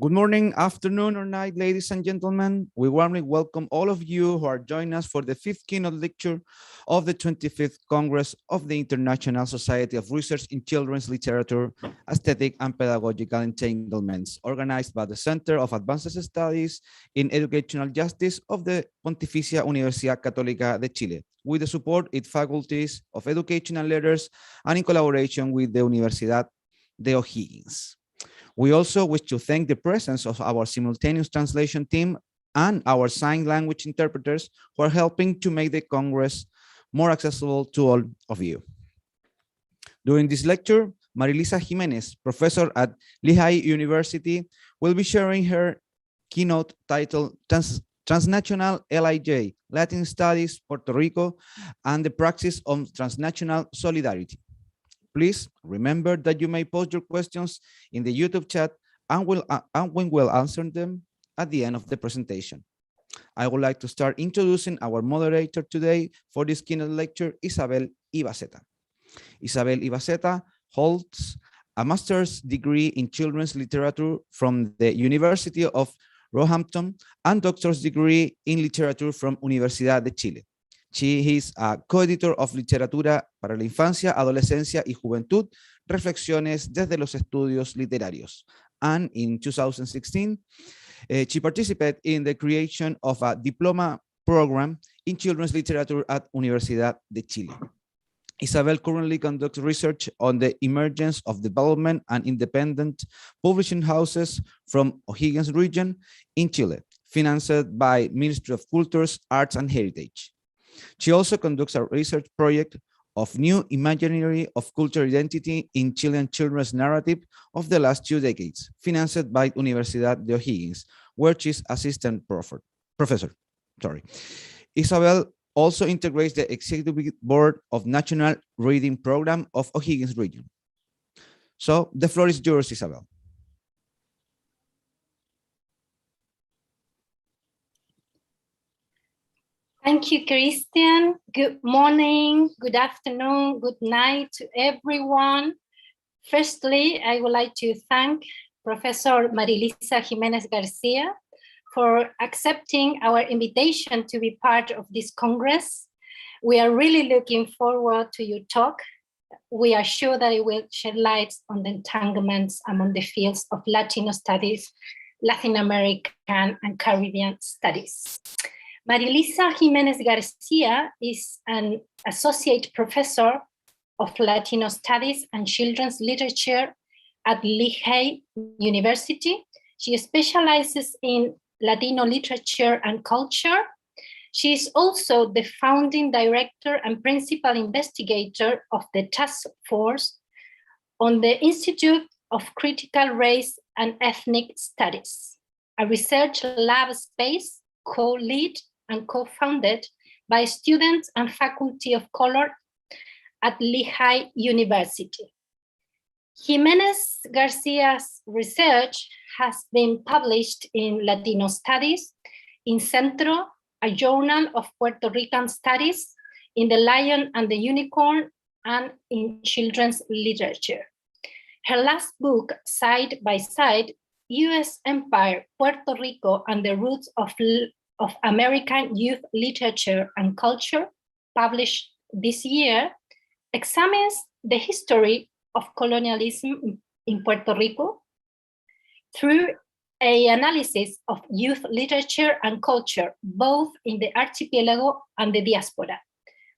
Good morning, afternoon, or night, ladies and gentlemen. We warmly welcome all of you who are joining us for the fifth keynote lecture of the 25th Congress of the International Society of Research in Children's Literature, Aesthetic and Pedagogical Entanglements, organized by the Center of Advanced Studies in Educational Justice of the Pontificia Universidad Católica de Chile, with the support of faculties of Education and Letters and in collaboration with the Universidad de O'Higgins. We also wish to thank the presence of our simultaneous translation team and our sign language interpreters who are helping to make the Congress more accessible to all of you. During this lecture, Marilisa Jiménez, professor at Lehigh University, will be sharing her keynote titled Transnational LIJ, Latinx Studies, Puerto Rico, and the Praxis of Transnational Solidarity. Please remember that you may post your questions in the YouTube chat and we will answer them at the end of the presentation. I would like to start introducing our moderator today for this keynote lecture, Isabel Ibaceta. Isabel Ibaceta holds a master's degree in children's literature from the University of Roehampton and doctor's degree in literature from Universidad de Chile. She is a co-editor of Literatura para la Infancia, Adolescencia y Juventud, Reflexiones desde los Estudios Literarios. And in 2016, she participated in the creation of a diploma program in children's literature at Universidad de Chile. Isabel currently conducts research on the emergence of development and independent publishing houses from O'Higgins region in Chile, financed by Ministry of Cultures, Arts and Heritage. She also conducts a research project of new imaginary of cultural identity in Chilean children's narrative of the last 2 decades, financed by Universidad de O'Higgins, where she's assistant professor. Isabel also integrates the executive board of National Reading Program of O'Higgins region. So the floor is yours, Isabel. Thank you, Christian. Good morning, good afternoon, good night to everyone. Firstly, I would like to thank Professor Marilisa Jiménez García for accepting our invitation to be part of this Congress. We are really looking forward to your talk. We are sure that it will shed light on the entanglements among the fields of Latino studies, Latin American and Caribbean studies. Marilisa Jiménez García is an associate professor of Latino Studies and Children's Literature at Lehigh University. She specializes in Latino literature and culture. She is also the founding director and principal investigator of the Taskforce on the Institute of Critical Race and Ethnic Studies, a research lab space co-lead and co-founded by students and faculty of color at Lehigh University. Jiménez García's research has been published in Latino Studies, in CENTRO, a journal of Puerto Rican Studies, in The Lion and the Unicorn, and in children's literature. Her last book, Side by Side, US Empire, Puerto Rico, and the Roots of American Youth Literature and Culture, published this year, examines the history of colonialism in Puerto Rico through an analysis of youth literature and culture, both in the archipelago and the diaspora.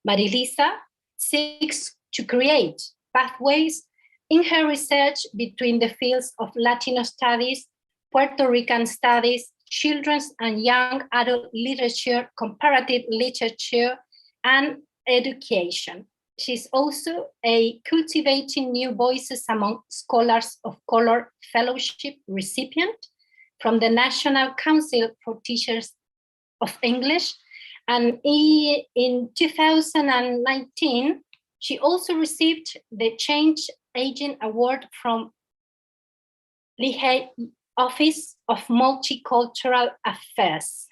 Marilisa seeks to create pathways in her research between the fields of Latino studies, Puerto Rican studies, children's and young adult literature, comparative literature, and education. She's also a Cultivating New Voices Among Scholars of Color Fellowship recipient from the National Council for Teachers of English. And in 2019, she also received the Change Agent Award from Lehigh Office of Multicultural Affairs.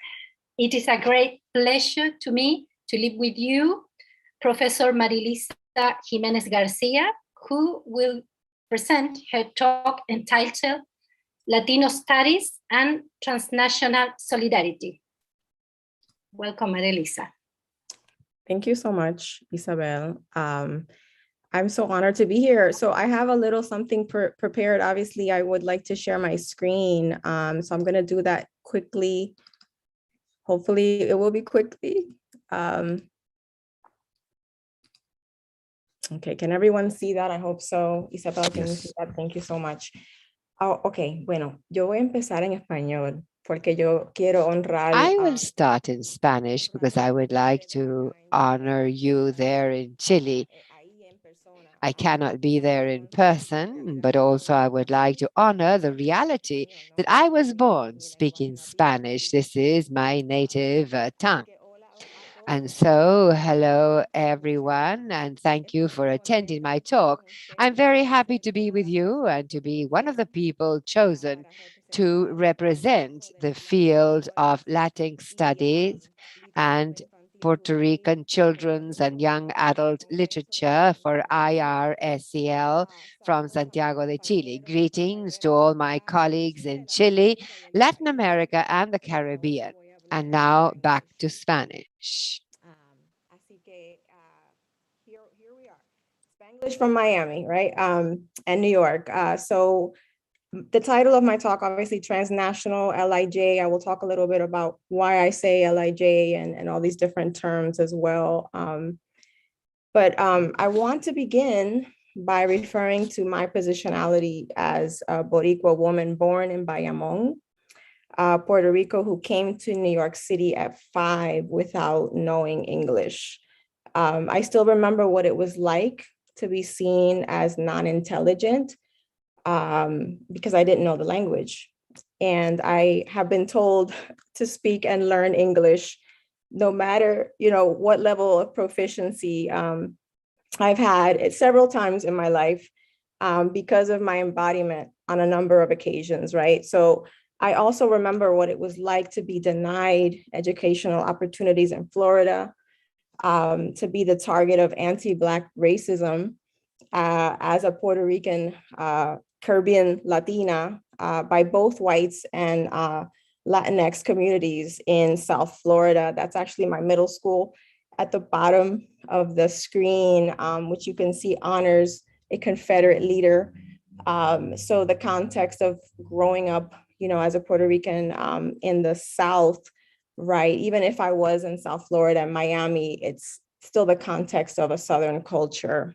It is a great pleasure to me to live with you, Professor Marilisa Jiménez García, who will present her talk entitled Latino Studies, and Transnational Solidarity. Welcome, Marilisa. Thank you so much, Isabel. I'm so honored to be here. So I have a little something prepared. Obviously, I would like to share my screen. So I'm going to do that quickly. Hopefully, it will be quickly. Okay, can everyone see that? I hope so. Isabel, can you see that? Thank you so much. Oh, ok, bueno, yo voy a empezar en español porque yo quiero honrar. I will start in Spanish because I would like to honor you there in Chile. I cannot be there in person, but also I would like to honor the reality that I was born speaking Spanish. This is my native tongue. And so, hello everyone, and thank you for attending my talk. I'm very happy to be with you and to be one of the people chosen to represent the field of Latinx Studies and Puerto Rican children's and young adult literature for IRSCL from Santiago de Chile. Greetings to all my colleagues in Chile, Latin America, and the Caribbean. And now back to Spanish. Así que here we are. Spanglish from Miami, right? And New York. So the title of my talk, obviously, Transnational LIJ. I will talk a little bit about why I say LIJ and all these different terms as well. But I want to begin by referring to my positionality as a Boricua woman born in Bayamón, Puerto Rico, who came to New York City at 5 without knowing English. I still remember what it was like to be seen as non-intelligent because I didn't know the language. And I have been told to speak and learn English, no matter, what level of proficiency I've had it several times in my life because of my embodiment on a number of occasions, right? So I also remember what it was like to be denied educational opportunities in Florida, to be the target of anti-Black racism as a Puerto Rican Caribbean Latina by both whites and Latinx communities in South Florida. That's actually my middle school. At the bottom of the screen, which you can see honors a Confederate leader. So the context of growing up, as a Puerto Rican in the South, right? Even if I was in South Florida and Miami, it's still the context of a Southern culture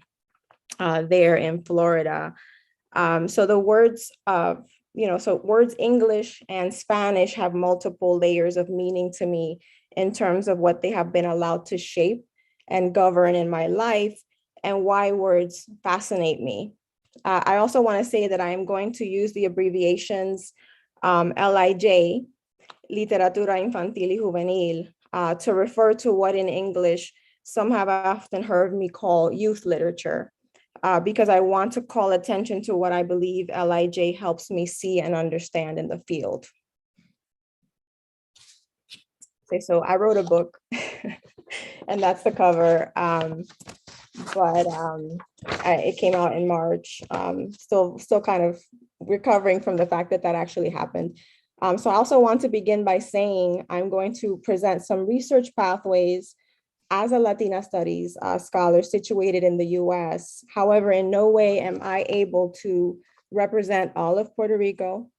there in Florida. So the words of, words English and Spanish have multiple layers of meaning to me in terms of what they have been allowed to shape and govern in my life and why words fascinate me. I also want to say that I am going to use the abbreviations LIJ, Literatura Infantil y Juvenil, to refer to what in English some have often heard me call youth literature, because I want to call attention to what I believe LIJ helps me see and understand in the field. Okay, so I wrote a book and that's the cover, but it came out in March. Still kind of recovering from the fact that actually happened. So I also want to begin by saying I'm going to present some research pathways as a Latina Studies scholar situated in the US. However, in no way am I able to represent all of Puerto Rico,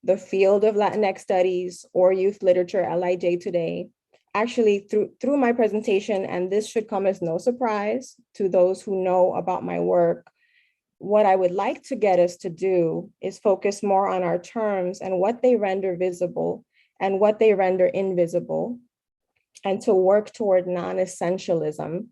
the field of Latinx Studies, or youth literature LIJ today. Actually, through my presentation, and this should come as no surprise to those who know about my work, what I would like to get us to do is focus more on our terms and what they render visible and what they render invisible, and to work toward non-essentialism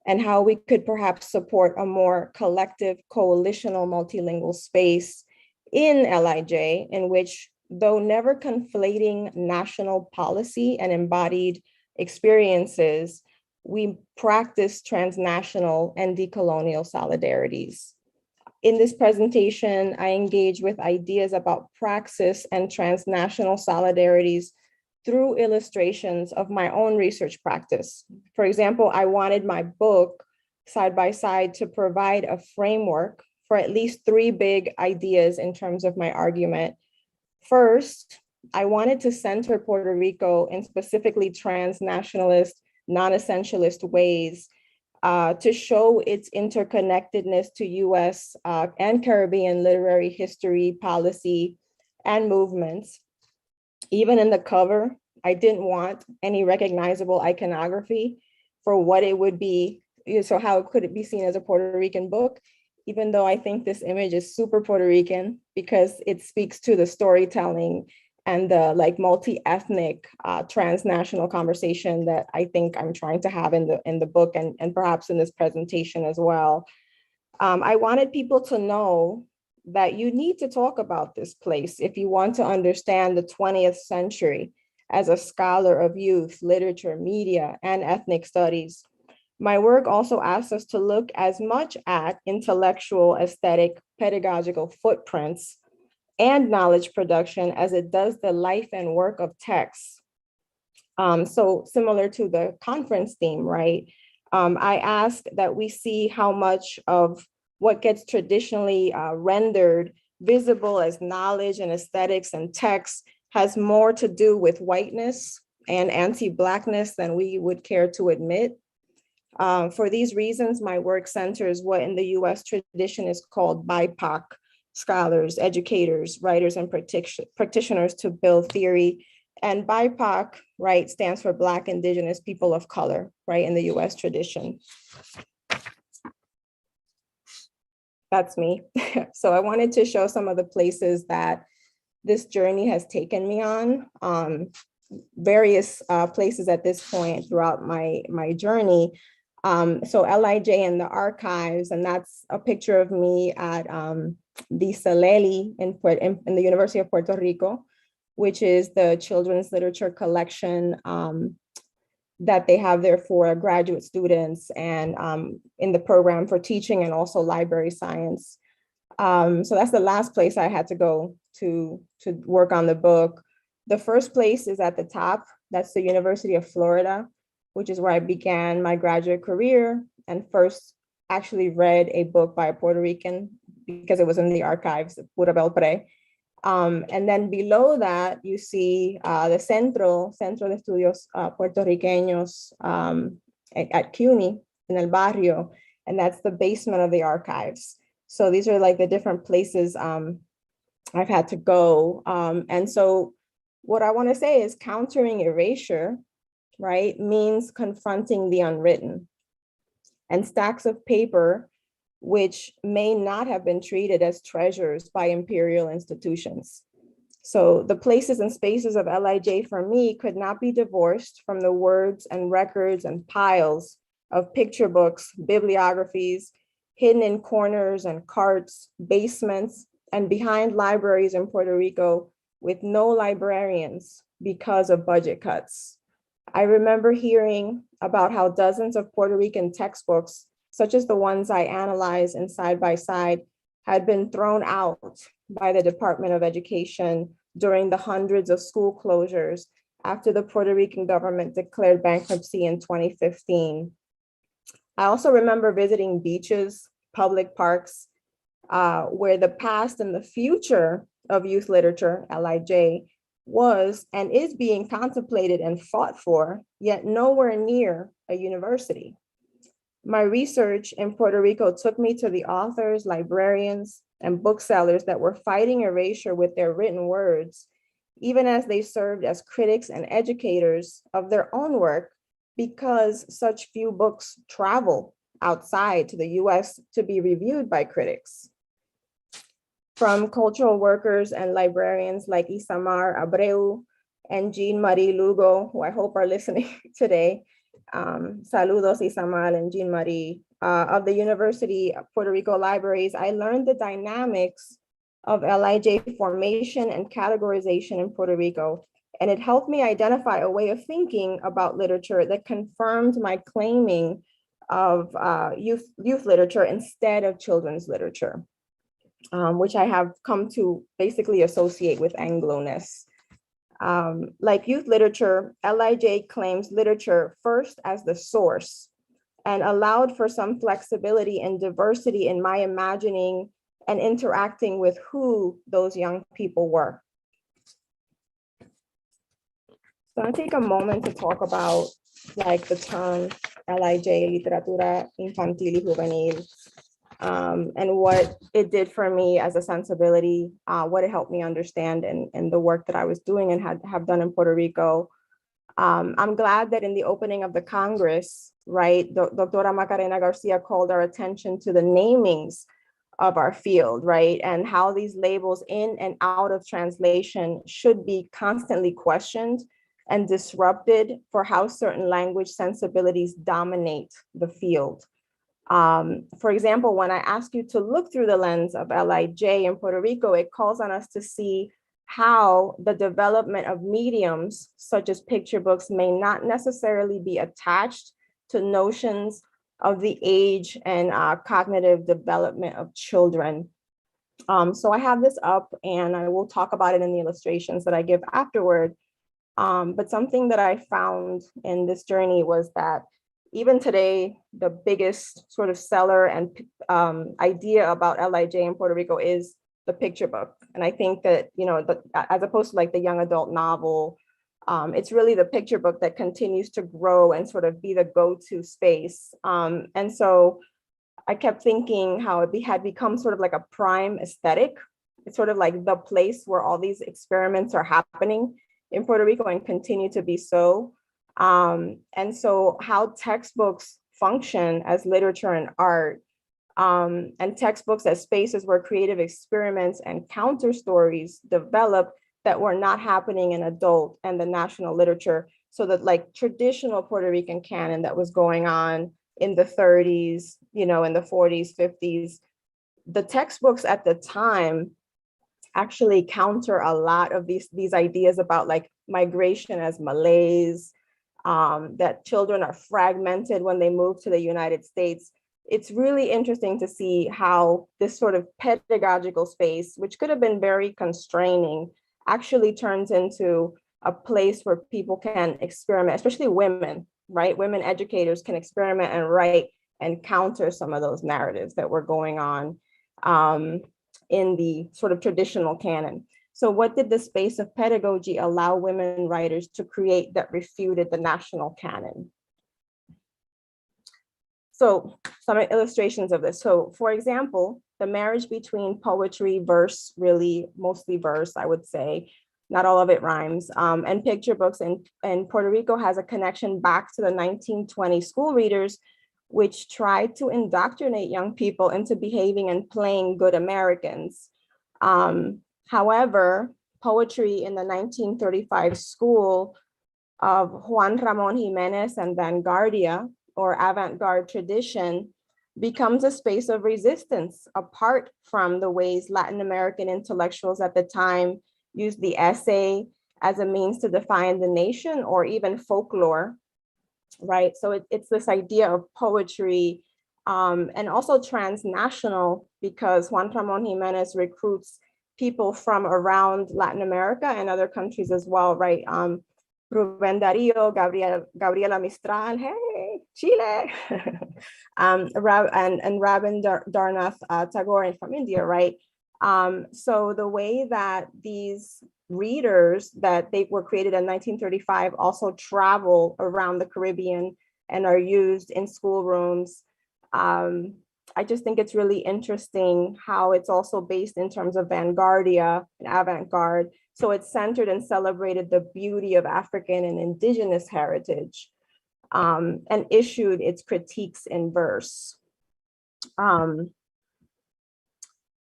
and how we could perhaps support a more collective, coalitional, multilingual space in LIJ, in which, though never conflating national policy and embodied experiences, we practice transnational and decolonial solidarities. In this presentation, I engage with ideas about praxis and transnational solidarities through illustrations of my own research practice. For example, I wanted my book, Side by Side, to provide a framework for at least 3 big ideas in terms of my argument, First, I wanted to center Puerto Rico in specifically transnationalist, non-essentialist ways to show its interconnectedness to US and Caribbean literary history, policy, and movements. Even in the cover, I didn't want any recognizable iconography for what it would be, so how could it be seen as a Puerto Rican book, even though I think this image is super Puerto Rican because it speaks to the storytelling and the like multi-ethnic transnational conversation that I think I'm trying to have in the book and perhaps in this presentation as well. I wanted people to know that you need to talk about this place if you want to understand the 20th century as a scholar of youth, literature, media, and ethnic studies. My work also asks us to look as much at intellectual, aesthetic, pedagogical footprints and knowledge production as it does the life and work of texts. So similar to the conference theme, right? I ask that we see how much of what gets traditionally rendered visible as knowledge and aesthetics and text has more to do with whiteness and anti-Blackness than we would care to admit. For these reasons, my work centers what in the US tradition is called BIPOC scholars, educators, writers, and practitioners to build theory. And BIPOC, right, stands for Black, Indigenous, People of Color, right, in the US tradition. That's me. So I wanted to show some of the places that this journey has taken me on, various places at this point throughout my journey. So LIJ and the archives, and that's a picture of me at the Saleli in the University of Puerto Rico, which is the children's literature collection that they have there for graduate students and in the program for teaching and also library science. So that's the last place I had to go to work on the book. The first place is at the top. That's the University of Florida, which is where I began my graduate career and first actually read a book by a Puerto Rican because it was in the archives, Pura Belpre. And then below that, you see the Centro de Estudios Puertorriqueños at CUNY in El Barrio, and that's the basement of the archives. So these are like the different places I've had to go. And so what I want to say is countering erasure, right, means confronting the unwritten. And stacks of paper which may not have been treated as treasures by imperial institutions. So the places and spaces of LIJ for me could not be divorced from the words and records and piles of picture books, bibliographies, hidden in corners and carts, basements, and behind libraries in Puerto Rico with no librarians because of budget cuts. I remember hearing about how dozens of Puerto Rican textbooks, such as the ones I analyzed in Side by Side, had been thrown out by the Department of Education during the hundreds of school closures after the Puerto Rican government declared bankruptcy in 2015. I also remember visiting beaches, public parks, where the past and the future of youth literature, LIJ, was and is being contemplated and fought for, yet nowhere near a university. My research in Puerto Rico took me to the authors, librarians, and booksellers that were fighting erasure with their written words, even as they served as critics and educators of their own work, because such few books travel outside to the US to be reviewed by critics. From cultural workers and librarians like Isamar Abreu and Jean-Marie Lugo, who I hope are listening today. Saludos Isamar and Jean-Marie. Of the University of Puerto Rico libraries, I learned the dynamics of LIJ formation and categorization in Puerto Rico, and it helped me identify a way of thinking about literature that confirmed my claiming of youth literature instead of children's literature. Which I have come to basically associate with Anglo-ness. Like youth literature, LIJ claims literature first as the source and allowed for some flexibility and diversity in my imagining and interacting with who those young people were. So I take a moment to talk about like the term LIJ, literatura infantil y juvenil, and what it did for me as a sensibility, what it helped me understand in the work that I was doing and have done in Puerto Rico. I'm glad that in the opening of the Congress, right, Doctora Macarena Garcia called our attention to the namings of our field, right, and how these labels in and out of translation should be constantly questioned and disrupted for how certain language sensibilities dominate the field. For example, when I ask you to look through the lens of LIJ in Puerto Rico, it calls on us to see how the development of mediums such as picture books may not necessarily be attached to notions of the age and cognitive development of children. So I have this up and I will talk about it in the illustrations that I give afterward. But something that I found in this journey was that even today, the biggest sort of seller and idea about LIJ in Puerto Rico is the picture book. And I think that, you know, as opposed to like the young adult novel, it's really the picture book that continues to grow and sort of be the go-to space. And so I kept thinking how it had become sort of like a prime aesthetic. It's sort of like the place where all these experiments are happening in Puerto Rico and continue to be so. And so how textbooks function as literature and art, and textbooks as spaces where creative experiments and counter stories develop that were not happening in adult and the national literature. So that like traditional Puerto Rican canon that was going on in the 30s, you know, in the 40s, 50s, the textbooks at the time actually counter a lot of these ideas about like migration as malaise, that children are fragmented when they move to the United States. It's really interesting to see how this sort of pedagogical space, which could have been very constraining, actually turns into a place where people can experiment, especially women, right? Women educators can experiment and write and counter some of those narratives that were going on in the sort of traditional canon. So what did the space of pedagogy allow women writers to create that refuted the national canon? So some illustrations of this. So for example, the marriage between poetry, verse, really mostly verse, I would say, not all of it rhymes, and picture books in Puerto Rico has a connection back to the 1920 school readers, which tried to indoctrinate young people into behaving and playing good Americans. However, poetry in the 1935 school of Juan Ramon Jiménez and vanguardia or avant-garde tradition becomes a space of resistance apart from the ways Latin American intellectuals at the time used the essay as a means to define the nation or even folklore, right? So it's this idea of poetry and also transnational, because Juan Ramon Jiménez recruits people from around Latin America and other countries as well, right? Rubén Darío, Gabriela Mistral, hey, Chile, and Rabindranath Tagore from India, right? So the way that these readers that they were created in 1935 also travel around the Caribbean and are used in schoolrooms. I just think it's really interesting how it's also based in terms of vanguardia and avant-garde. So it's centered and celebrated the beauty of African and indigenous heritage, and issued its critiques in verse.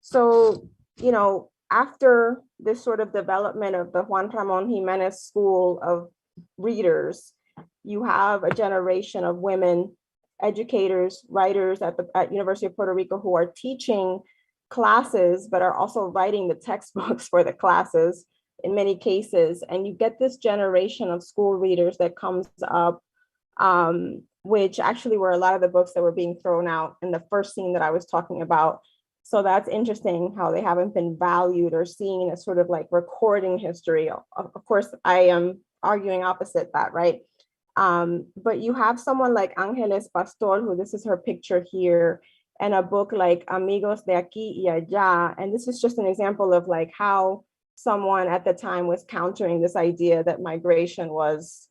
So, you know, after this sort of development of the Juan Ramon Jiménez school of readers, you have a generation of women educators, writers at University of Puerto Rico who are teaching classes, but are also writing the textbooks for the classes in many cases. And you get this generation of school readers that comes up, which actually were a lot of the books that were being thrown out in the first scene that I was talking about. So that's interesting how they haven't been valued or seen as sort of like recording history. Of course, I am arguing opposite that, right? But you have someone like Ángeles Pastor, who this is her picture here, and a book like Amigos de Aquí y Allá. And this is just an example of like how someone at the time was countering this idea that migration was,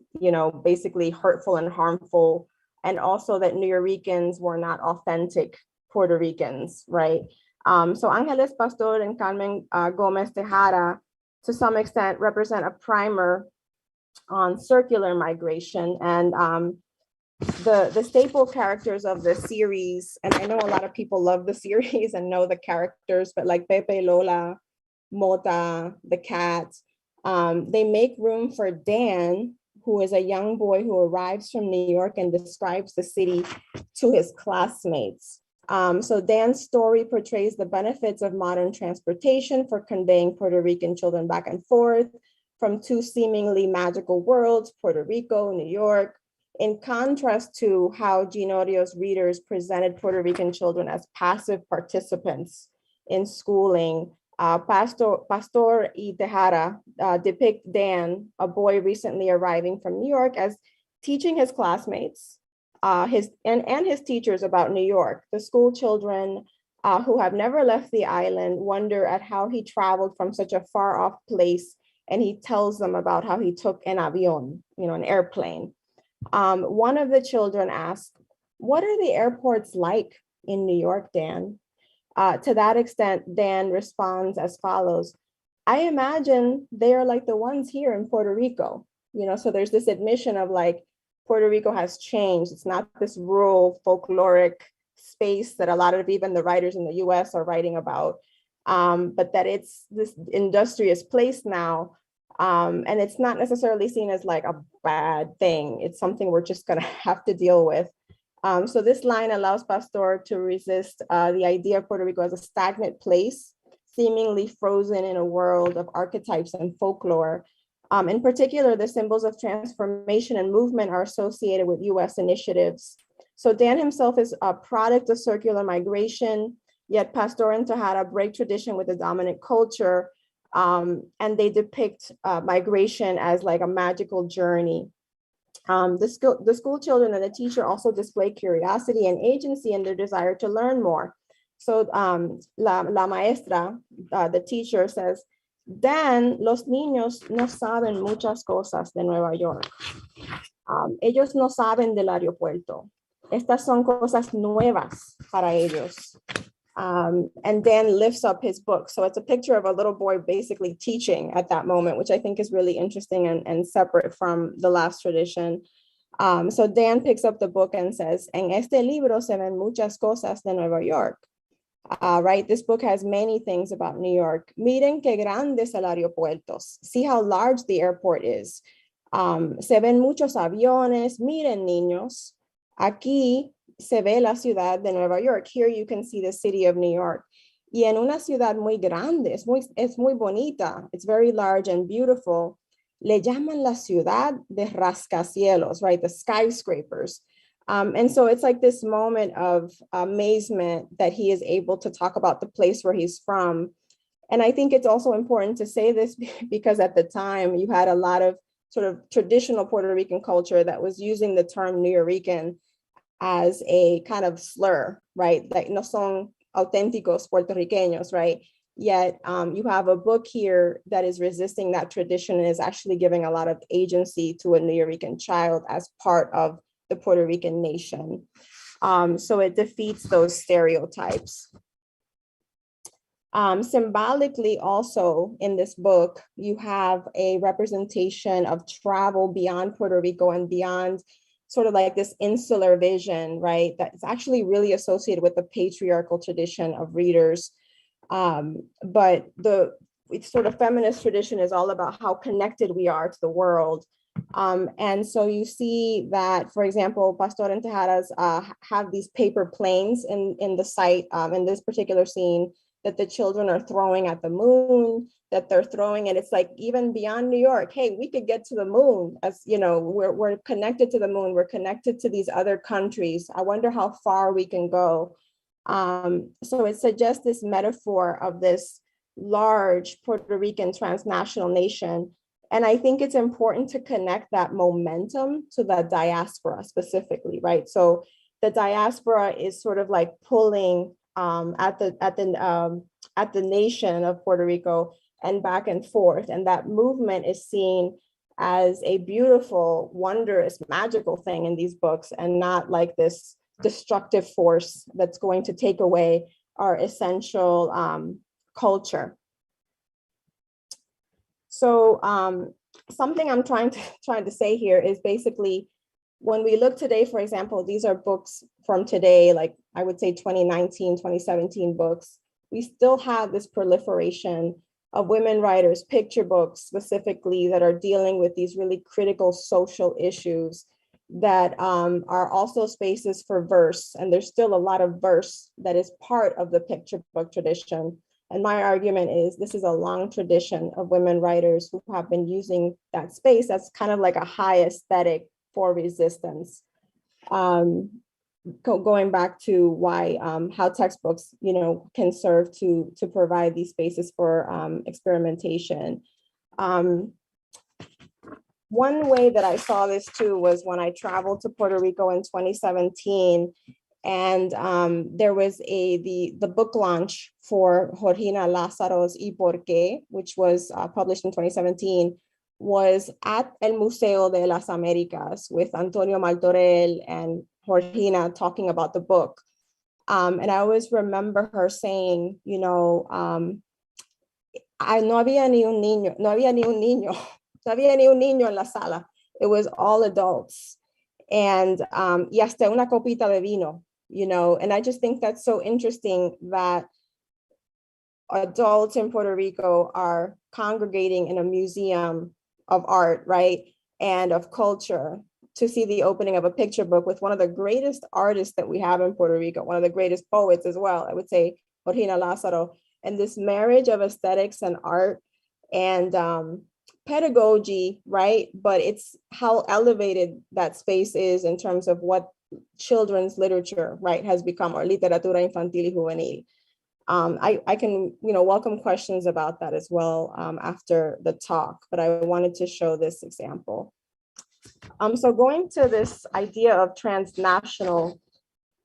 basically hurtful and harmful, and also that Nuyorican were not authentic Puerto Ricans, right? So Ángeles Pastor and Carmen Gomez Tejada, to some extent, represent a primer on circular migration. And the staple characters of the series, and I know a lot of people love the series and know the characters, but like Pepe, Lola, Mota, the cat, they make room for Dan, who is a young boy who arrives from New York and describes the city to his classmates. So Dan's story portrays the benefits of modern transportation for conveying Puerto Rican children back and forth from two seemingly magical worlds, Puerto Rico, New York, in contrast to how Ginorio's readers presented Puerto Rican children as passive participants in schooling. Pastor y Tejada depict Dan, a boy recently arriving from New York, as teaching his classmates and his teachers about New York. The school children who have never left the island wonder at how he traveled from such a far off place, and he tells them about how he took an avión, an airplane. One of the children asked, "What are the airports like in New York, Dan?" To that extent, Dan responds as follows: "I imagine they are like the ones here in Puerto Rico." So there's this admission of like, Puerto Rico has changed. It's not this rural folkloric space that a lot of even the writers in the US are writing about, but that it's this industrious place now. And it's not necessarily seen as like a bad thing. It's something we're just gonna have to deal with. So this line allows Pastor to resist the idea of Puerto Rico as a stagnant place, seemingly frozen in a world of archetypes and folklore. In particular, the symbols of transformation and movement are associated with US initiatives. So Dan himself is a product of circular migration, yet Pastor and Tejada break tradition with the dominant culture, and they depict migration as like a magical journey. The school children and the teacher also display curiosity and agency in their desire to learn more. So la maestra, the teacher, says, "Dan, los niños no saben muchas cosas de Nueva York. Ellos no saben del aeropuerto. Estas son cosas nuevas para ellos." And Dan lifts up his book. So it's a picture of a little boy basically teaching at that moment, which I think is really interesting and separate from the last tradition. So Dan picks up the book and says, "En este libro se ven muchas cosas de Nueva York." Right, this book has many things about New York. "Miren qué grandes el aeropuertos." See how large the airport is. "Se ven muchos aviones." Miren, niños. "Aquí se ve la ciudad de Nueva York." Here you can see the city of New York. "Y en una ciudad muy grande." Es muy bonita. It's very large and beautiful. "Le llaman la ciudad de rascacielos," right? The skyscrapers. And so it's like this moment of amazement that he is able to talk about the place where he's from. And I think it's also important to say this because at the time you had a lot of sort of traditional Puerto Rican culture that was using the term Nuyorican as a kind of slur, right? Like no son auténticos puertorriqueños, right? Yet you have a book here that is resisting that tradition and is actually giving a lot of agency to a Nuyorican child as part of the Puerto Rican nation. So it defeats those stereotypes. Symbolically also in this book, you have a representation of travel beyond Puerto Rico and beyond sort of like this insular vision, right? That's actually really associated with the patriarchal tradition of readers. But the sort of feminist tradition is all about how connected we are to the world. And so you see that, for example, Pastor and Tejadas have these paper planes in the site in this particular scene that the children are throwing at the moon, that they're throwing, and it's like even beyond New York, hey, we could get to the moon, as you know, we're connected to the moon, we're connected to these other countries. I wonder how far we can go. So it suggests this metaphor of this large Puerto Rican transnational nation. And I think it's important to connect that momentum to the diaspora specifically, right? So the diaspora is sort of like pulling at the nation of Puerto Rico and back and forth. And that movement is seen as a beautiful, wondrous, magical thing in these books, and not like this destructive force that's going to take away our essential culture. So something I'm trying to say here is basically, when we look today, for example, these are books from today, like I would say 2019, 2017 books, we still have this proliferation of women writers, picture books specifically, that are dealing with these really critical social issues that are also spaces for verse. And there's still a lot of verse that is part of the picture book tradition. And my argument is this is a long tradition of women writers who have been using that space as kind of like a high aesthetic for resistance. Going back to why, how textbooks, can serve to provide these spaces for experimentation. One way that I saw this too was when I traveled to Puerto Rico in 2017, and there was the book launch for Georgina Lázaro's Y Por Qué, which was published in 2017, was at El Museo de las Américas with Antonio Martorell and Georgina talking about the book. And I always remember her saying, no había ni un niño, no había ni un niño, no había ni un niño en la sala. It was all adults. And y hasta una copita de vino, and I just think that's so interesting that adults in Puerto Rico are congregating in a museum of art, right, and of culture, to see the opening of a picture book with one of the greatest artists that we have in Puerto Rico, one of the greatest poets as well, I would say, Georgina Lázaro. And this marriage of aesthetics and art and pedagogy, right? But it's how elevated that space is in terms of what children's literature, right, has become, or literatura infantil y juvenil. I can, welcome questions about that as well after the talk, but I wanted to show this example. So going to this idea of transnational,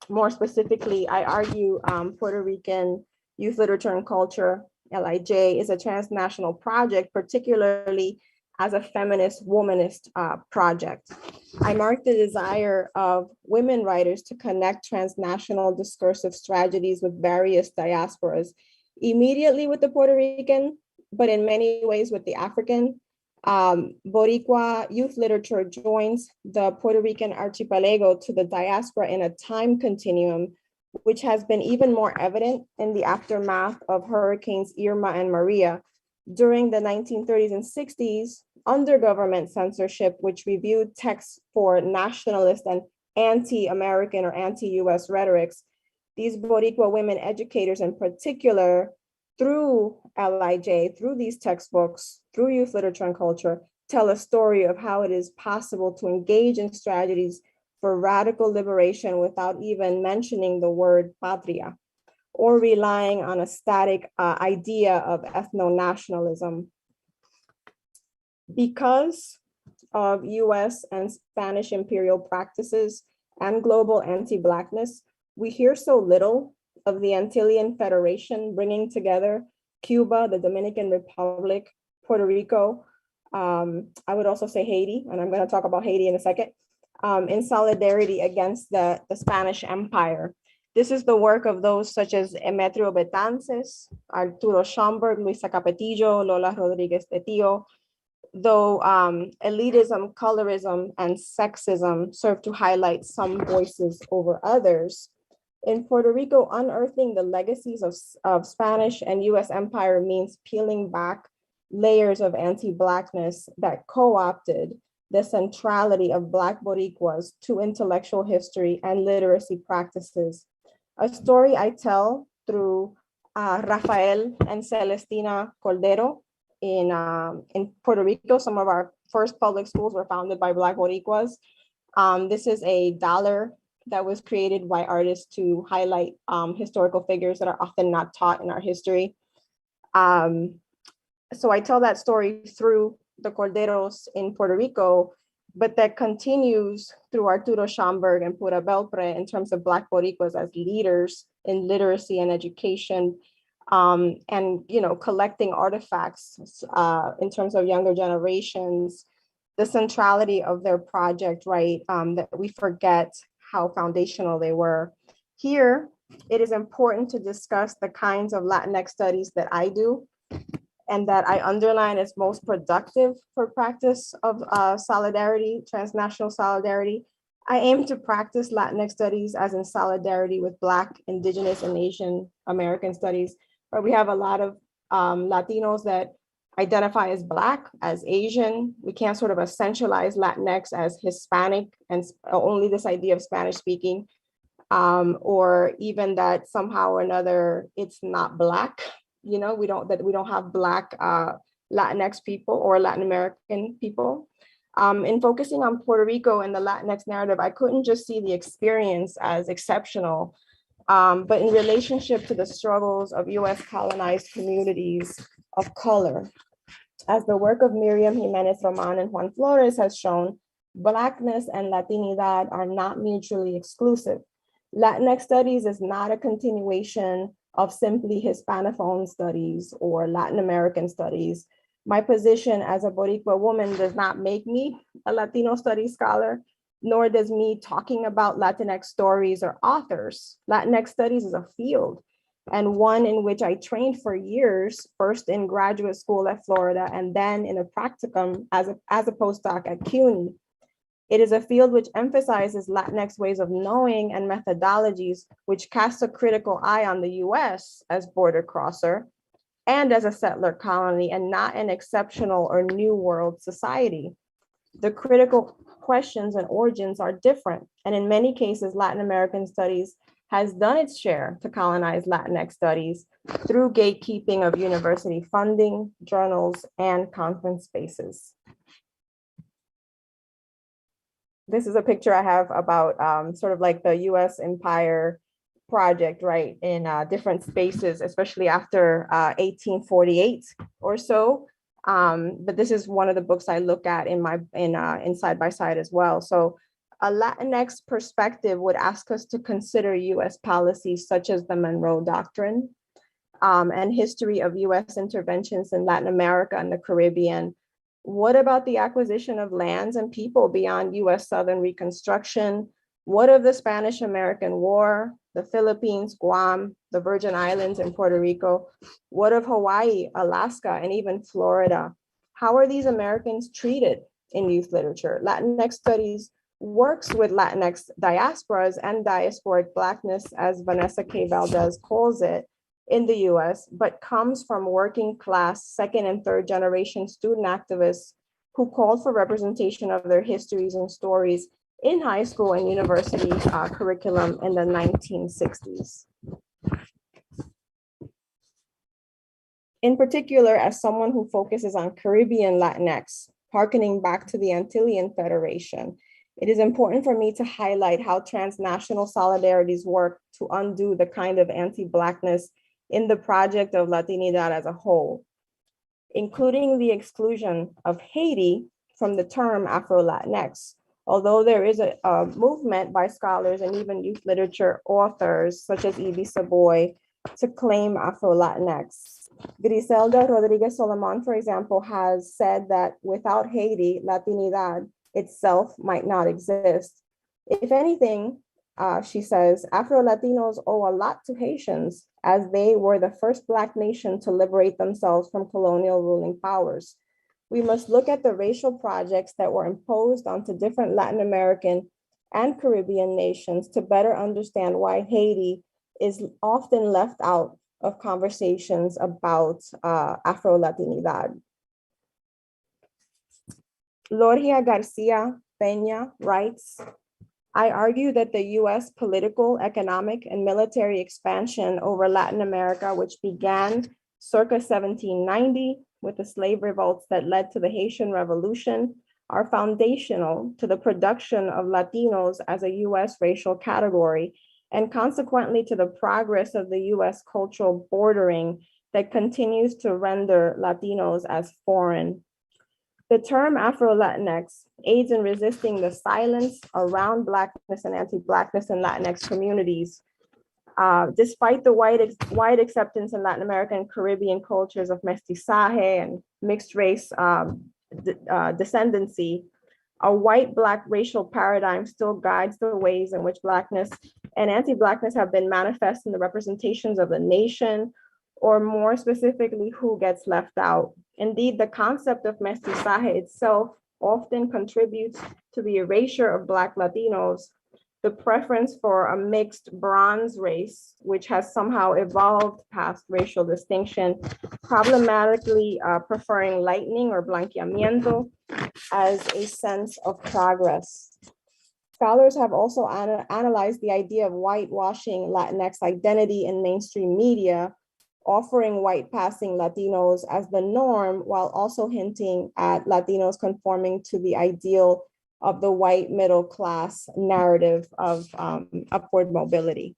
more specifically, I argue Puerto Rican Youth Literature and Culture, LIJ, is a transnational project, particularly as a feminist, womanist project. I mark the desire of women writers to connect transnational discursive strategies with various diasporas, immediately with the Puerto Rican, but in many ways with the African. Boricua youth literature joins the Puerto Rican archipelago to the diaspora in a time continuum, which has been even more evident in the aftermath of Hurricanes Irma and Maria during the 1930s and 60s, under government censorship, which reviewed texts for nationalist and anti-American or anti-US rhetorics. These Boricua women educators in particular, through LIJ, through these textbooks, through youth literature and culture, tell a story of how it is possible to engage in strategies for radical liberation without even mentioning the word patria, or relying on a static idea of ethno-nationalism. Because of US and Spanish imperial practices and global anti-Blackness, we hear so little of the Antillean Federation bringing together Cuba, the Dominican Republic, Puerto Rico. I would also say Haiti, and I'm going to talk about Haiti in a second, in solidarity against the Spanish Empire. This is the work of those such as Emetrio Betances, Arturo Schomburg, Luisa Capetillo, Lola Rodriguez de Tio, though elitism, colorism, and sexism serve to highlight some voices over others. In Puerto Rico, unearthing the legacies of Spanish and US empire means peeling back layers of anti-Blackness that co-opted the centrality of Black Boricuas to intellectual history and literacy practices. A story I tell through Rafael and Celestina Cordero in Puerto Rico. Some of our first public schools were founded by Black Boricuas. This is a dollar that was created by artists to highlight historical figures that are often not taught in our history. So I tell that story through the Corderos in Puerto Rico, but that continues through Arturo Schomburg and Pura Belpre in terms of Black Boricuas as leaders in literacy and education, and, collecting artifacts in terms of younger generations, the centrality of their project, right? That we forget how foundational they were. Here, it is important to discuss the kinds of Latinx studies that I do and that I underline as most productive for practice of solidarity, transnational solidarity. I aim to practice Latinx studies as in solidarity with Black, Indigenous, and Asian American studies, where we have a lot of Latinos that identify as Black, as Asian. We can't sort of essentialize Latinx as Hispanic and only this idea of Spanish speaking, or even that somehow or another it's not Black. We don't have Black Latinx people or Latin American people. In focusing on Puerto Rico and the Latinx narrative, I couldn't just see the experience as exceptional, but in relationship to the struggles of US colonized communities of color. As the work of Miriam Jiménez Roman and Juan Flores has shown, Blackness and Latinidad are not mutually exclusive. Latinx studies is not a continuation of simply Hispanophone studies or Latin American studies. My position as a Boricua woman does not make me a Latino studies scholar, nor does me talking about Latinx stories or authors. Latinx studies is a field, and one in which I trained for years, first in graduate school at Florida, and then in a practicum as a postdoc at CUNY. It is a field which emphasizes Latinx ways of knowing and methodologies which cast a critical eye on the US as border crosser and as a settler colony and not an exceptional or new world society. The critical questions and origins are different. And in many cases, Latin American studies has done its share to colonize Latinx studies through gatekeeping of university funding, journals, and conference spaces. This is a picture I have about sort of like the US Empire project, right, in different spaces, especially after 1848 or so. But this is one of the books I look at in Side by Side as well. So a Latinx perspective would ask us to consider US policies such as the Monroe Doctrine and history of US interventions in Latin America and the Caribbean. What about the acquisition of lands and people beyond US Southern Reconstruction? What of the Spanish-American War, the Philippines, Guam, the Virgin Islands, and Puerto Rico? What of Hawaii, Alaska, and even Florida? How are these Americans treated in youth literature? Latinx Studies works with Latinx diasporas and diasporic Blackness, as Vanessa K. Valdez calls it, in the US, but comes from working class second and third generation student activists who called for representation of their histories and stories in high school and university curriculum in the 1960s. In particular, as someone who focuses on Caribbean Latinx, hearkening back to the Antillean Federation, it is important for me to highlight how transnational solidarities work to undo the kind of anti-Blackness in the project of Latinidad as a whole, including the exclusion of Haiti from the term AfroLatinx. Although there is a movement by scholars and even youth literature authors such as Evie Saboy to claim AfroLatinx. Griselda Rodriguez Solomon, for example, has said that without Haiti, Latinidad itself might not exist. If anything, she says, Afro-Latinos owe a lot to Haitians as they were the first Black nation to liberate themselves from colonial ruling powers. We must look at the racial projects that were imposed onto different Latin American and Caribbean nations to better understand why Haiti is often left out of conversations about Afro-Latinidad. Lorgia Garcia Peña writes, I argue that the US political, economic, and military expansion over Latin America, which began circa 1790 with the slave revolts that led to the Haitian Revolution, are foundational to the production of Latinos as a US racial category, and consequently to the progress of the US cultural bordering that continues to render Latinos as foreign. The term Afro-Latinx aids in resisting the silence around Blackness and anti-Blackness in Latinx communities. Despite the wide acceptance in Latin American and Caribbean cultures of mestizaje and mixed race descendancy, a white-Black racial paradigm still guides the ways in which Blackness and anti-Blackness have been manifest in the representations of the nation, or more specifically, who gets left out. Indeed, the concept of mestizaje itself often contributes to the erasure of Black Latinos, the preference for a mixed bronze race, which has somehow evolved past racial distinction, problematically preferring lightening or blanqueamiento as a sense of progress. Scholars have also analyzed the idea of whitewashing Latinx identity in mainstream media, offering white passing Latinos as the norm, while also hinting at Latinos conforming to the ideal of the white middle class narrative of upward mobility.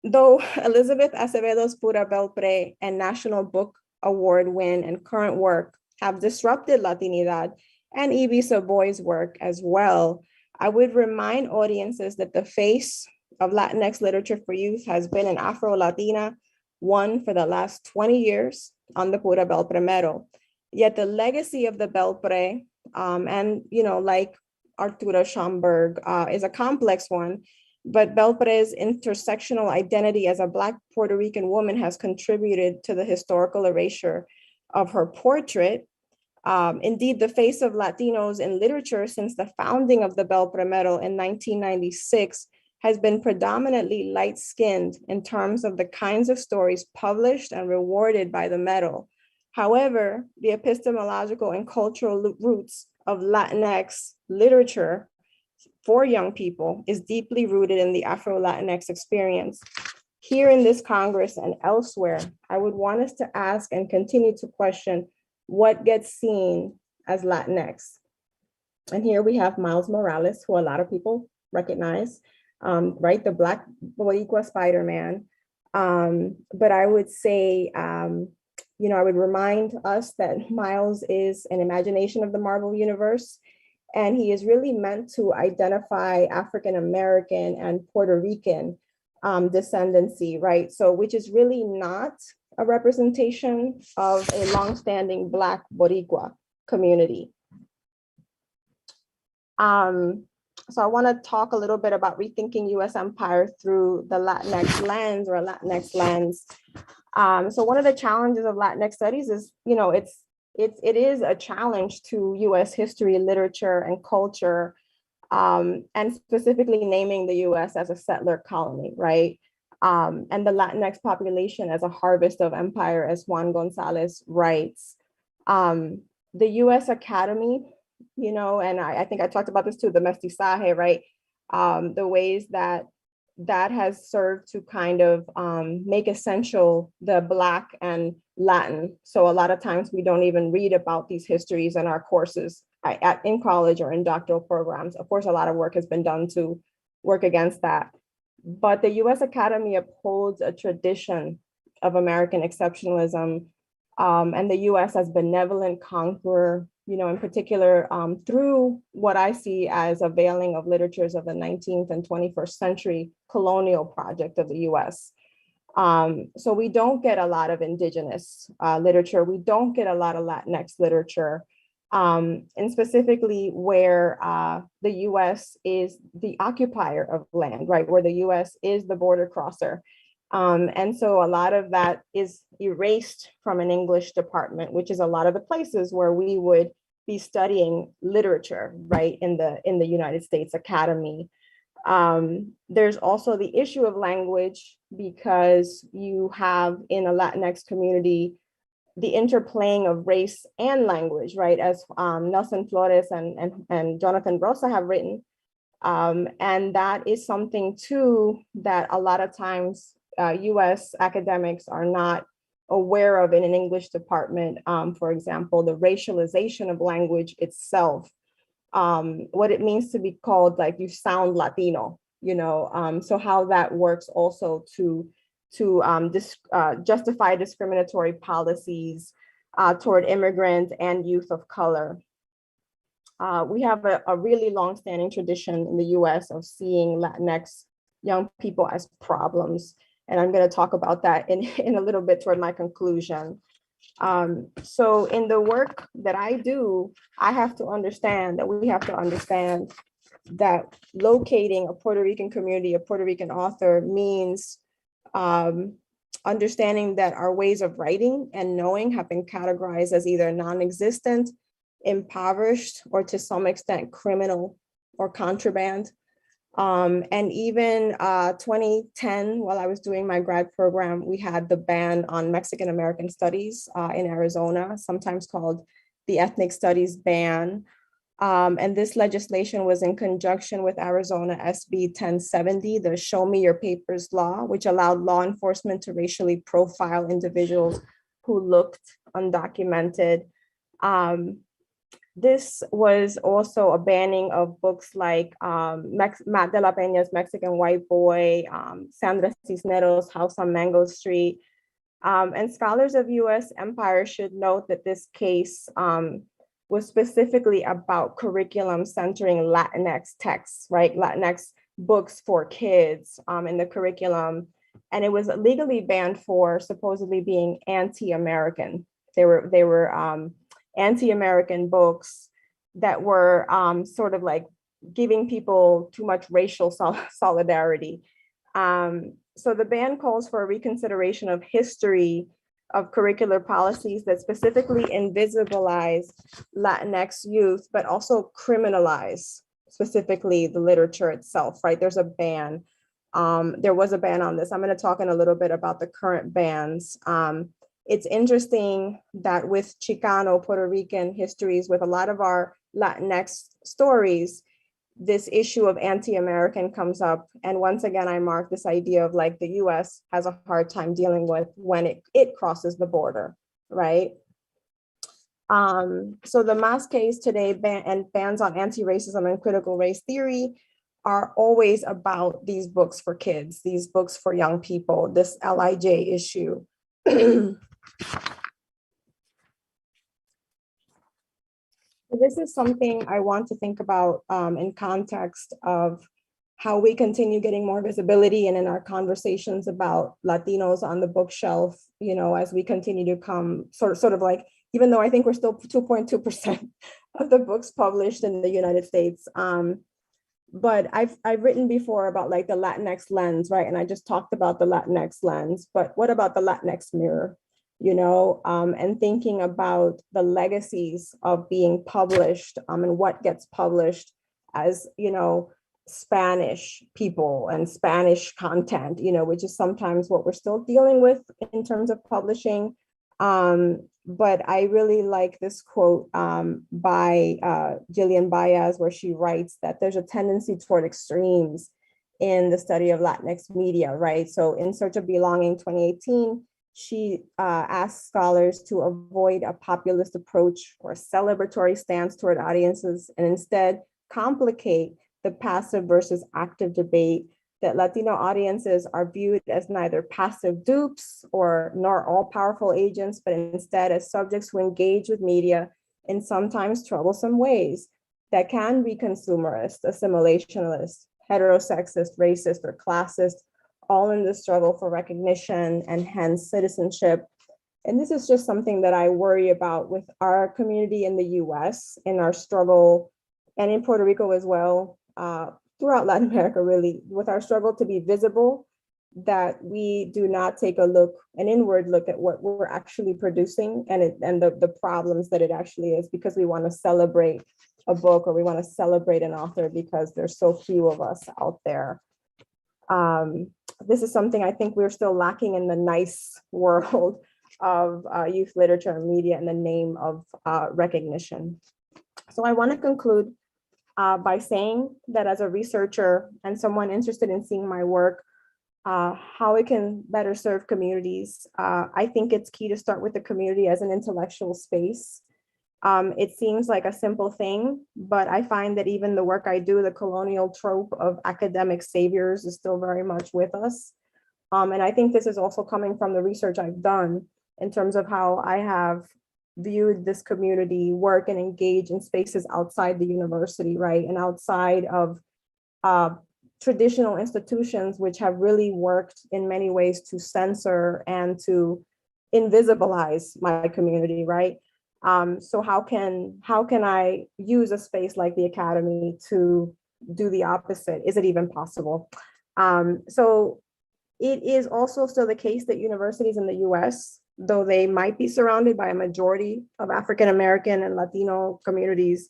Though Elizabeth Acevedo's Pura Belpre and National Book Award win and current work have disrupted Latinidad and Evie Savoy's work as well, I would remind audiences that the face of Latinx literature for youth has been an Afro-Latina, one for the last 20 years on the Pura Belpre medal. Yet the legacy of the Belpre, and like Arturo Schomburg, is a complex one, but Belpre's intersectional identity as a Black Puerto Rican woman has contributed to the historical erasure of her portrait. Indeed, the face of Latinos in literature since the founding of the Belpre medal in 1996 has been predominantly light-skinned in terms of the kinds of stories published and rewarded by the medal. However, the epistemological and cultural roots of Latinx literature for young people is deeply rooted in the Afro-Latinx experience. Here in this Congress and elsewhere, I would want us to ask and continue to question what gets seen as Latinx. And here we have Miles Morales, who a lot of people recognize, right? The Black Boricua Spider-Man. But I would say, I would remind us that Miles is an imagination of the Marvel Universe, and he is really meant to identify African-American and Puerto Rican descendancy, right? So, which is really not a representation of a longstanding Black Boricua community. So I want to talk a little bit about rethinking US Empire through the Latinx lens or Latinx lens. So one of the challenges of Latinx studies is, it is a challenge to US history, literature, and culture, and specifically naming the US as a settler colony, right? And the Latinx population as a harvest of empire, as Juan Gonzalez writes. The US Academy, and I think I talked about this too, the mestizaje, right? The ways that has served to kind of make essential the Black and Latin. So a lot of times we don't even read about these histories in our courses in college or in doctoral programs. Of course, a lot of work has been done to work against that. But the US Academy upholds a tradition of American exceptionalism, and the US as benevolent conqueror, in particular through what I see as a veiling of literatures of the 19th and 21st century colonial project of the US. So we don't get a lot of indigenous literature. We don't get a lot of Latinx literature. And specifically where the US is the occupier of land, right? Where the US is the border crosser. And so a lot of that is erased from an English department, which is a lot of the places where we would be studying literature, right? In the United States Academy. There's also the issue of language, because you have in a Latinx community the interplaying of race and language, right? As Nelson Flores and Jonathan Rosa have written. And that is something too that a lot of times US academics are not aware of in an English department. For example, the racialization of language itself, what it means to be called, like, you sound Latino, so how that works also to justify discriminatory policies toward immigrants and youth of color. we have a really long-standing tradition in the US of seeing Latinx young people as problems. And I'm going to talk about that in a little bit toward my conclusion. So in the work that I do, I have to understand that we have to understand that locating a Puerto Rican community, a Puerto Rican author means understanding that our ways of writing and knowing have been categorized as either non-existent, impoverished, or to some extent criminal or contraband. And even 2010, while I was doing my grad program, we had the ban on Mexican American studies in Arizona, sometimes called the Ethnic Studies ban. And this legislation was in conjunction with Arizona SB 1070, the Show Me Your Papers law, which allowed law enforcement to racially profile individuals who looked undocumented. This was also a banning of books like Matt de la Peña's Mexican White Boy, Sandra Cisneros' House on Mango Street. And scholars of US Empire should note that this case was specifically about curriculum centering Latinx texts, right? Latinx books for kids in the curriculum. And it was legally banned for supposedly being anti-American. They were anti-American books that were sort of like giving people too much racial solidarity. So the ban calls for a reconsideration of history of curricular policies that specifically invisibilize Latinx youth, but also criminalize specifically the literature itself, right? There's a ban. There was a ban on this. I'm going to talk in a little bit about the current bans. It's interesting that with Chicano, Puerto Rican histories, with a lot of our Latinx stories, this issue of anti-American comes up. And once again, I mark this idea of like the US has a hard time dealing with when it crosses the border, right? So the mass case today and bans on anti-racism and critical race theory are always about these books for kids, these books for young people, this LIJ issue. This is something I want to think about in context of how we continue getting more visibility and in our conversations about Latinos on the bookshelf, you know, as we continue to come sort of like, even though I think we're still 2.2% of the books published in the United States. But I've written before about like the Latinx lens, right? And I just talked about the Latinx lens, but what about the Latinx mirror? You know, and thinking about the legacies of being published and what gets published as, you know, Spanish people and Spanish content, you know, which is sometimes what we're still dealing with in terms of publishing. But I really like this quote by Jillian Baez, where she writes that there's a tendency toward extremes in the study of Latinx media, right? So in Search of Belonging 2018, she asked scholars to avoid a populist approach or a celebratory stance toward audiences and instead complicate the passive versus active debate that Latino audiences are viewed as neither passive dupes nor all-powerful agents, but instead as subjects who engage with media in sometimes troublesome ways that can be consumerist, assimilationist, heterosexist, racist, or classist, all in the struggle for recognition and hence citizenship. And this is just something that I worry about with our community in the US, in our struggle, and in Puerto Rico as well, throughout Latin America, really, with our struggle to be visible, that we do not take an inward look at what we're actually producing and the problems that it actually is, because we want to celebrate a book or we want to celebrate an author because there's so few of us out there. This is something I think we're still lacking in the nice world of youth literature and media in the name of recognition. So I want to conclude by saying that as a researcher and someone interested in seeing my work, how it can better serve communities, I think it's key to start with the community as an intellectual space. It seems like a simple thing, but I find that even the work I do, the colonial trope of academic saviors, is still very much with us. And I think this is also coming from the research I've done in terms of how I have viewed this community work and engage in spaces outside the university, right? And outside of traditional institutions, which have really worked in many ways to censor and to invisibilize my community, right? So how can I use a space like the Academy to do the opposite? Is it even possible? So it is also still the case that universities in the US, though they might be surrounded by a majority of African American and Latino communities,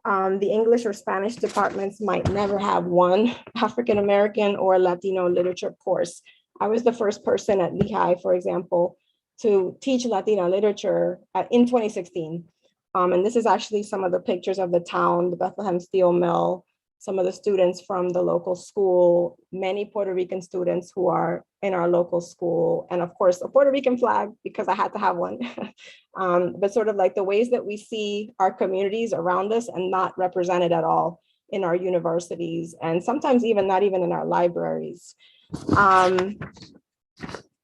the English or Spanish departments might never have one African American or Latino literature course. I was the first person at Lehigh, for example, to teach Latino literature in 2016. And this is actually some of the pictures of the town, the Bethlehem Steel Mill, some of the students from the local school, many Puerto Rican students who are in our local school, and of course, a Puerto Rican flag, because I had to have one. But sort of like the ways that we see our communities around us and not represented at all in our universities, and sometimes even not even in our libraries.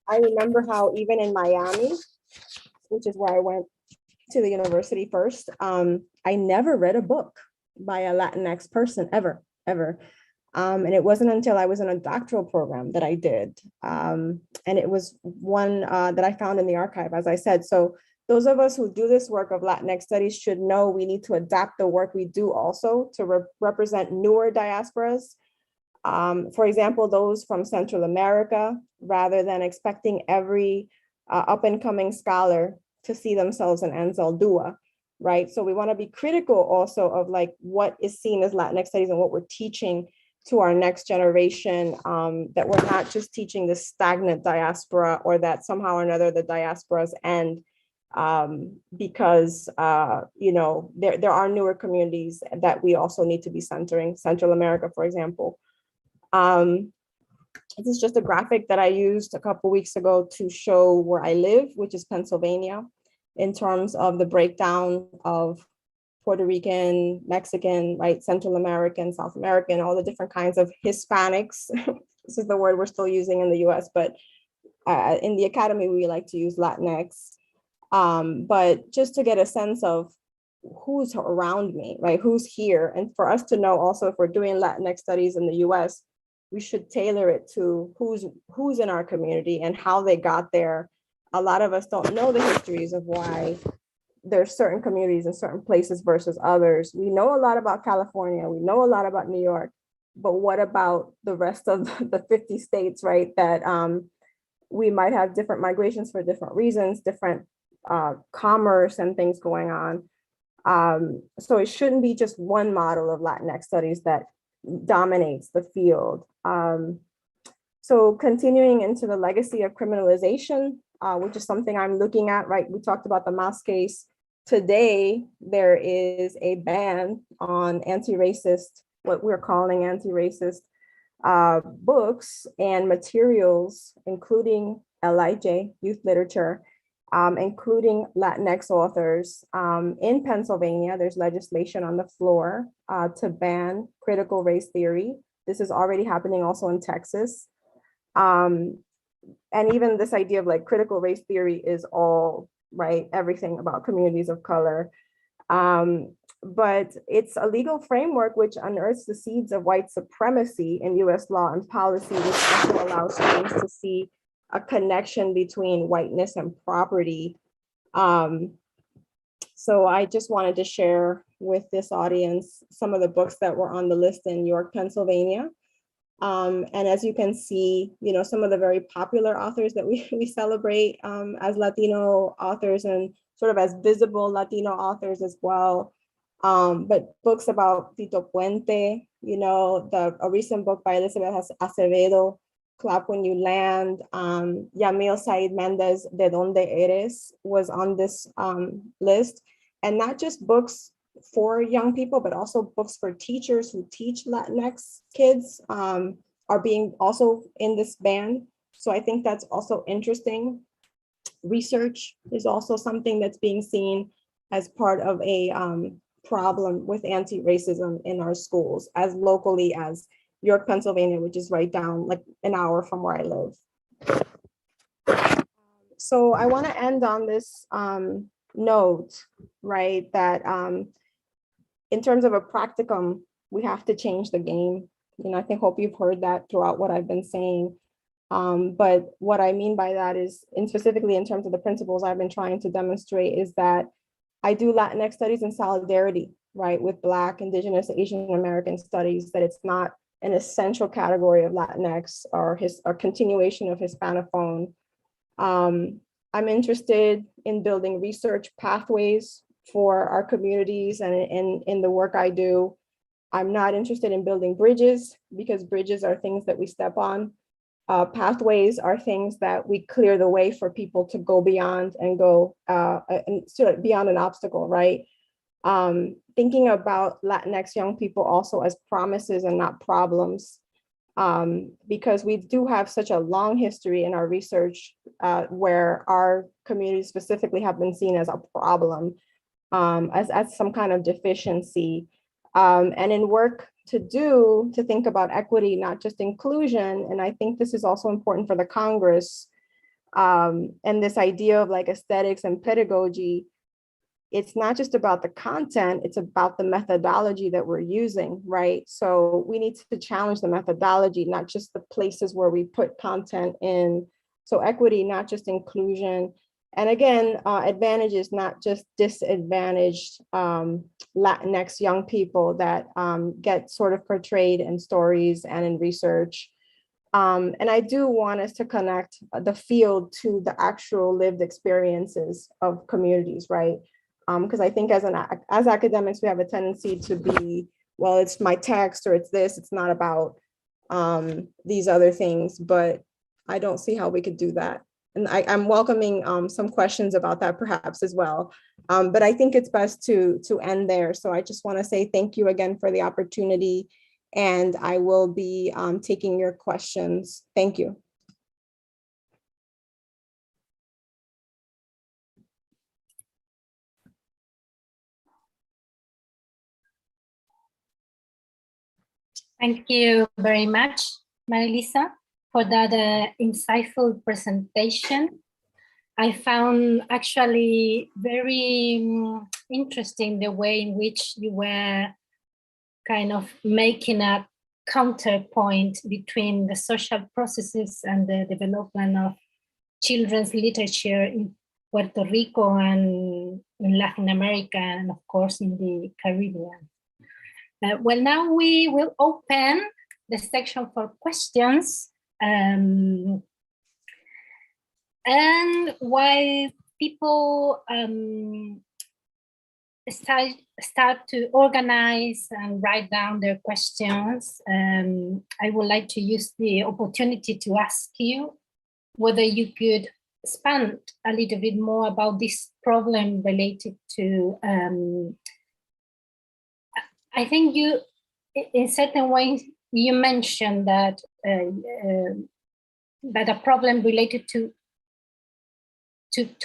I remember how even in Miami, which is where I went to the university first, I never read a book by a Latinx person ever. And it wasn't until I was in a doctoral program that I did. And it was one that I found in the archive, as I said. So those of us who do this work of Latinx studies should know we need to adapt the work we do also to represent newer diasporas. For example, those from Central America, rather than expecting every up and coming scholar to see themselves in Anzaldúa. Right. So we want to be critical also of like what is seen as Latinx studies and what we're teaching to our next generation, that we're not just teaching this stagnant diaspora, or that somehow or another the diasporas end, because, you know, there are newer communities that we also need to be centering, Central America, for example. This is just a graphic that I used a couple weeks ago to show where I live, which is Pennsylvania, in terms of the breakdown of Puerto Rican, Mexican, right, Central American, South American, all the different kinds of Hispanics. This is the word we're still using in the US, but in the Academy, we like to use Latinx. But just to get a sense of who's around me, right, who's here. And for us to know also, if we're doing Latinx studies in the US, we should tailor it to who's in our community and how they got there. A lot of us don't know the histories of why there's certain communities in certain places versus others. We know a lot about California, we know a lot about New York, but what about the rest of the 50 states, right? That we might have different migrations for different reasons, different commerce and things going on. So it shouldn't be just one model of Latinx studies that dominates the field. So continuing into the legacy of criminalization, which is something I'm looking at, right? We talked about the Mas case. Today, there is a ban on anti-racist, what we're calling anti-racist books and materials, including LIJ, youth literature, including Latinx authors. In Pennsylvania, there's legislation on the floor to ban critical race theory. This is already happening also in Texas. And even this idea of like critical race theory is all, right, everything about communities of color. But it's a legal framework which unearths the seeds of white supremacy in US law and policy, which also allows students to see a connection between whiteness and property. So I just wanted to share with this audience some of the books that were on the list in York, Pennsylvania. And as you can see, you know, some of the very popular authors that we celebrate as Latino authors and sort of as visible Latino authors as well. But books about Tito Puente, you know, a recent book by Elizabeth Acevedo, Clap When You Land, Yamil Said Mendez, De Donde Eres, was on this list. And not just books for young people, but also books for teachers who teach Latinx kids are being also in this ban. So I think that's also interesting. Research is also something that's being seen as part of a problem with anti-racism in our schools, as locally as York, Pennsylvania, which is right down like an hour from where I live. So I want to end on this note, right, that in terms of a practicum, we have to change the game. You know, hope you've heard that throughout what I've been saying. But what I mean by that is, specifically in terms of the principles I've been trying to demonstrate, is that I do Latinx studies in solidarity, right, with Black, Indigenous, Asian American studies, that it's not an essential category of Latinx or continuation of Hispanophone. I'm interested in building research pathways for our communities and in the work I do. I'm not interested in building bridges, because bridges are things that we step on. Pathways are things that we clear the way for people to go beyond and go beyond an obstacle, right? Thinking about Latinx young people also as promises and not problems, because we do have such a long history in our research where our communities specifically have been seen as a problem, as some kind of deficiency. And in work to think about equity, not just inclusion. And I think this is also important for the Congress, and this idea of like aesthetics and pedagogy. It's not just about the content, it's about the methodology that we're using, right? So we need to challenge the methodology, not just the places where we put content in. So equity, not just inclusion. And again, advantages, not just disadvantaged Latinx young people that get sort of portrayed in stories and in research. And I do want us to connect the field to the actual lived experiences of communities, right? Because I think as academics, we have a tendency to be, well, it's my text or it's this, it's not about these other things, but I don't see how we could do that. And I'm welcoming some questions about that perhaps as well. But I think it's best to end there. So I just want to say thank you again for the opportunity, and I will be taking your questions. Thank you. Thank you very much, Marilisa, for that insightful presentation. I found actually very interesting the way in which you were kind of making a counterpoint between the social processes and the development of children's literature in Puerto Rico and in Latin America, and of course in the Caribbean. Well, now we will open the section for questions. And while people start to organize and write down their questions, I would like to use the opportunity to ask you whether you could expand a little bit more about this problem related to I think you, in certain ways, you mentioned that that a problem related to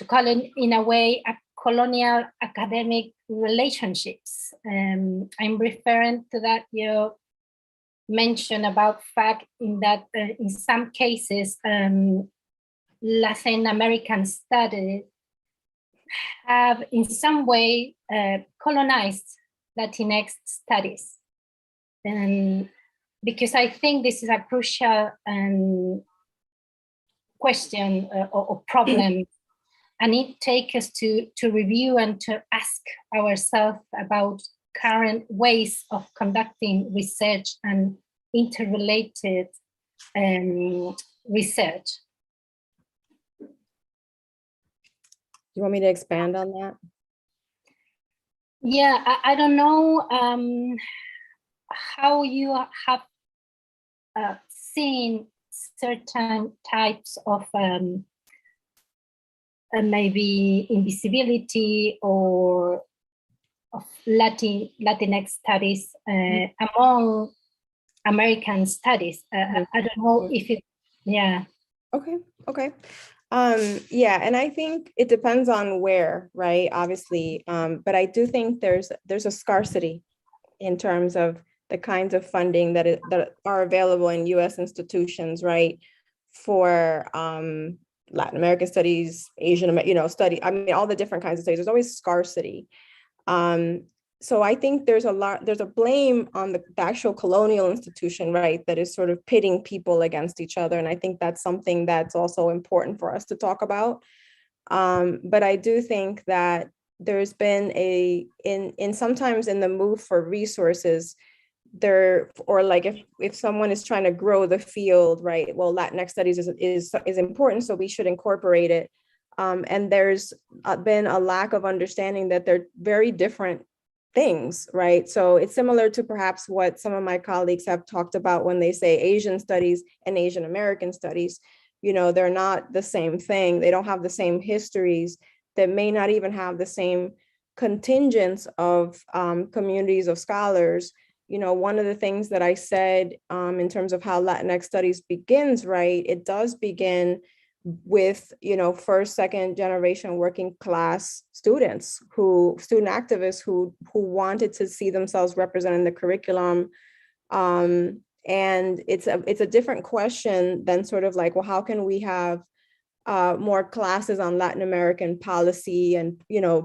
call it in a way a colonial academic relationships. I'm referring to that you mentioned about fact in that in some cases Latin American studies have in some way colonized Latinx studies. And because I think this is a crucial question or problem, and it takes us to review and to ask ourselves about current ways of conducting research and interrelated research. You want me to expand on that? Yeah, I don't know how you have seen certain types of maybe invisibility or of Latinx studies among American studies. I don't know if it, yeah. Okay. Yeah, and I think it depends on where, right? Obviously, but I do think there's a scarcity in terms of the kinds of funding that are available in U.S. institutions, right? For Latin American studies, Asian, study, I mean, all the different kinds of studies, there's always scarcity. So I think there's a blame on the actual colonial institution, right, that is sort of pitting people against each other. And I think that's something that's also important for us to talk about. But I do think that there's been sometimes in the move for resources, or like if someone is trying to grow the field, right, well, Latinx studies is important, so we should incorporate it. And there's been a lack of understanding that they're very different things, right? So it's similar to perhaps what some of my colleagues have talked about when they say Asian studies and Asian American studies. They're not the same thing. They don't have the same histories, that may not even have the same contingents of communities of scholars. One of the things that I said in terms of how Latinx studies begins, right, it does begin with, first, second generation working class student activists who wanted to see themselves represented in the curriculum. And it's a different question than sort of like, well, how can we have more classes on Latin American policy and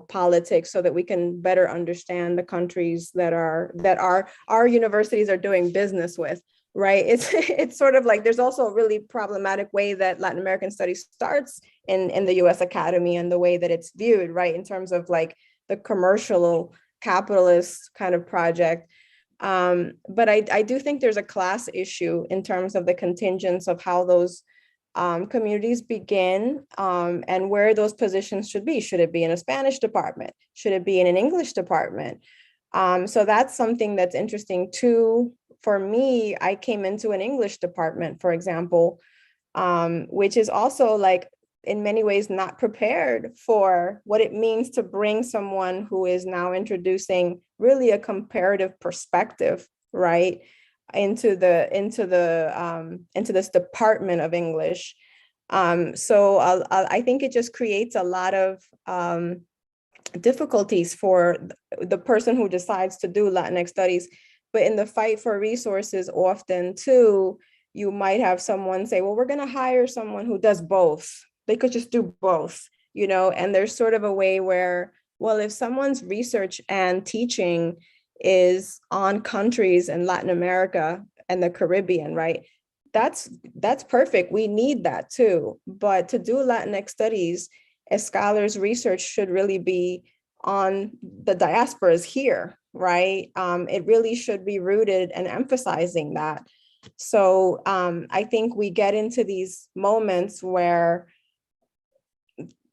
politics so that we can better understand the countries that our universities are doing business with, right? It's sort of like there's also a really problematic way that Latin American studies starts in the US Academy and the way that it's viewed, right, in terms of like the commercial capitalist kind of project. But I do think there's a class issue in terms of the contingents of how those communities begin and where those positions should be. Should it be in a Spanish department? Should it be in an English department? So that's something that's interesting too. For me, I came into an English department, for example, which is also like in many ways not prepared for what it means to bring someone who is now introducing really a comparative perspective, right, into this department of English. So I think it just creates a lot of difficulties for the person who decides to do Latinx studies. But in the fight for resources, often too, you might have someone say, well, we're going to hire someone who does both. They could just do both, and there's sort of a way where, well, if someone's research and teaching is on countries in Latin America and the Caribbean, right, that's perfect. We need that too. But to do Latinx studies, as scholars, research should really be on the diasporas here, right? It really should be rooted and emphasizing that. So I think we get into these moments where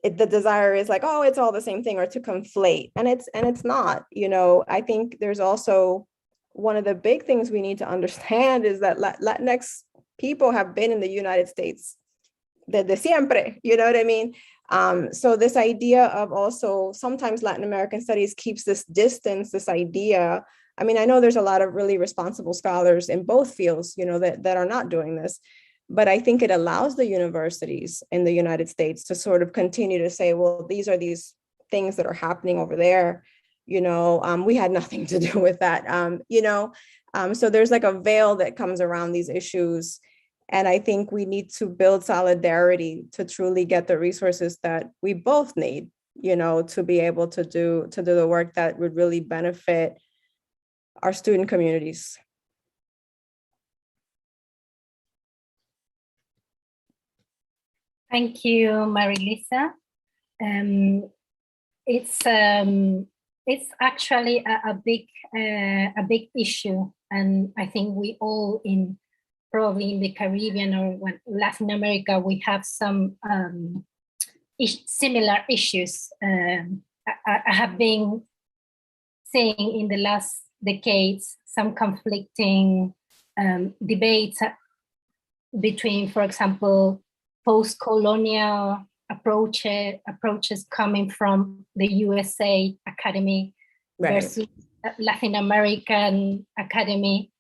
the desire is like, oh, it's all the same thing, or to conflate, and it's not. I think there's also one of the big things we need to understand is that Latinx people have been in the United States desde siempre, you know what I mean? So this idea of also sometimes Latin American studies keeps this distance, this idea. I mean, I know there's a lot of really responsible scholars in both fields, that are not doing this, but I think it allows the universities in the United States to sort of continue to say, well, these are these things that are happening over there. We had nothing to do with that, so there's like a veil that comes around these issues. And I think we need to build solidarity to truly get the resources that we both need, to be able to do the work that would really benefit our student communities. Thank you, Marilisa. It's actually a big issue, and I think we all probably in the Caribbean or Latin America, we have some similar issues. I have been seeing in the last decades some conflicting debates between, for example, post-colonial approaches coming from the USA Academy, right, versus Latin American Academy,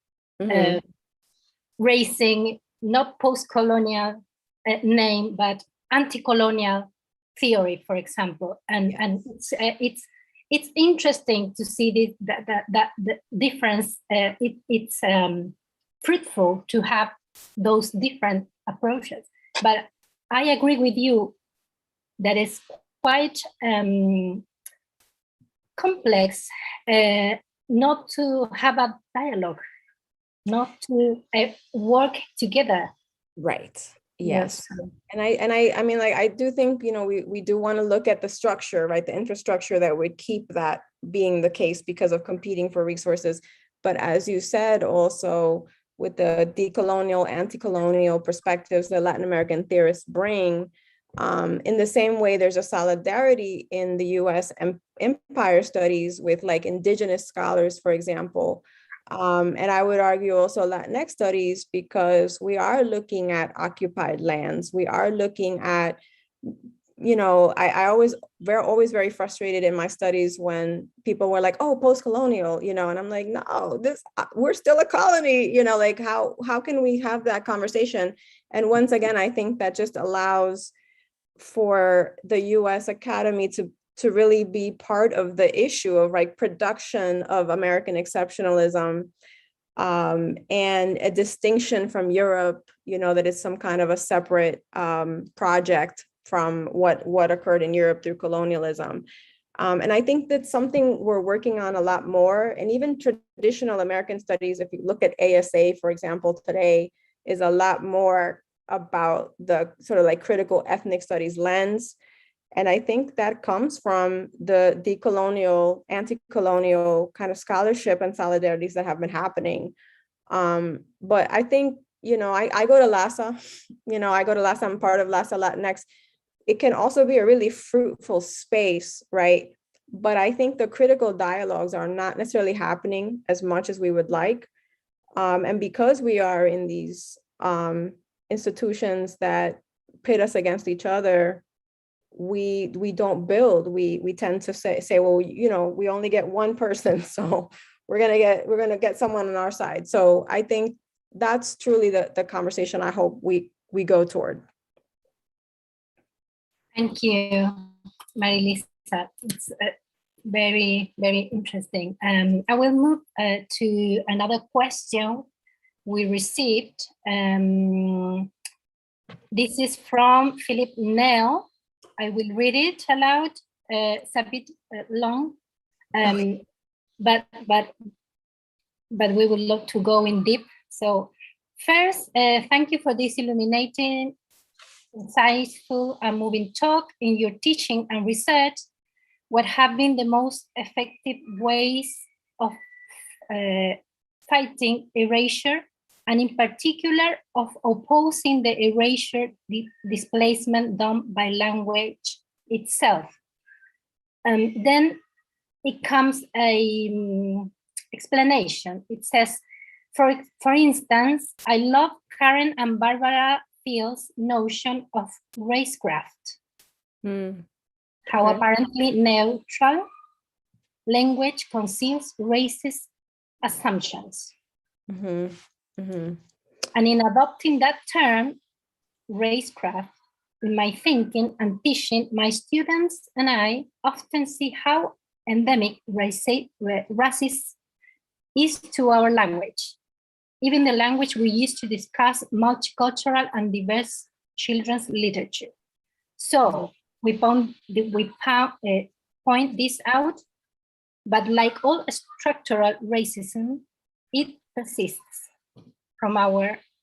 raising not post-colonial name, but anti-colonial theory, for example. And it's interesting to see that the difference. It's fruitful to have those different approaches. But I agree with you that it's quite complex not to have a dialogue, not to work together. Right. Yes. And I mean, like, I do think, we do want to look at the structure, right? The infrastructure that would keep that being the case because of competing for resources. But as you said, also with the decolonial, anti-colonial perspectives that Latin American theorists bring, in the same way, there's a solidarity in the US empire studies with like indigenous scholars, for example. And I would argue also Latinx studies, because we are looking at occupied lands. We are looking at, we're always very frustrated in my studies when people were like, oh, post-colonial, and I'm like, no, we're still a colony, like how can we have that conversation? And once again, I think that just allows for the US Academy to really be part of the issue of like production of American exceptionalism, and a distinction from Europe, that it's some kind of a separate project from what occurred in Europe through colonialism. And I think that's something we're working on a lot more. And even traditional American studies, if you look at ASA, for example, today is a lot more about the sort of like critical ethnic studies lens. And I think that comes from the decolonial, anti-colonial kind of scholarship and solidarities that have been happening. But I think, I go to LASA, I'm part of LASA Latinx. It can also be a really fruitful space, right? But I think the critical dialogues are not necessarily happening as much as we would like. And because we are in these institutions that pit us against each other, we don't build. We tend to say, well, we only get one person, so we're gonna get someone on our side. So I think that's truly the conversation I hope we go toward. Thank you, Marilisa. It's very, very interesting. I will move to another question we received. This is from Philip Nell. I will read it aloud. It's a bit long, but we would love to go in deep. So first, thank you for this illuminating, insightful, and moving talk. In your teaching and research, what have been the most effective ways of fighting erasure, and in particular of opposing the erasure, the displacement done by language itself? Then it comes a explanation. It says, for instance, I love Karen and Barbara Field's notion of racecraft. How apparently neutral language conceals racist assumptions. And in adopting that term, racecraft, in my thinking and teaching, my students and I often see how endemic racism is to our language, even the language we use to discuss multicultural and diverse children's literature. So we point this out, but like all structural racism, it persists.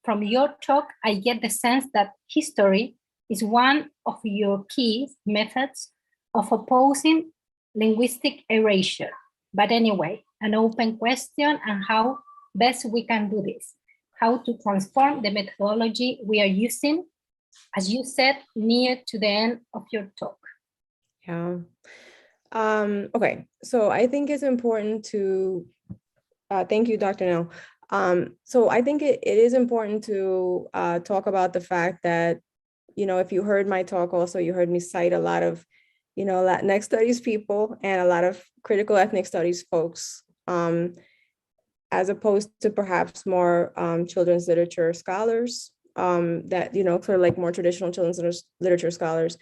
From your talk, I get the sense that history is one of your key methods of opposing linguistic erasure. But anyway, an open question on how best we can do this, how to transform the methodology we are using, as you said, near to the end of your talk. Yeah. Okay, so I think it's important to, thank you, Dr. Nell. So I think it is important to talk about the fact that, if you heard my talk also, you heard me cite a lot of, Latinx studies people and a lot of critical ethnic studies folks, as opposed to perhaps more children's literature scholars, that, sort of like more traditional children's literature scholars.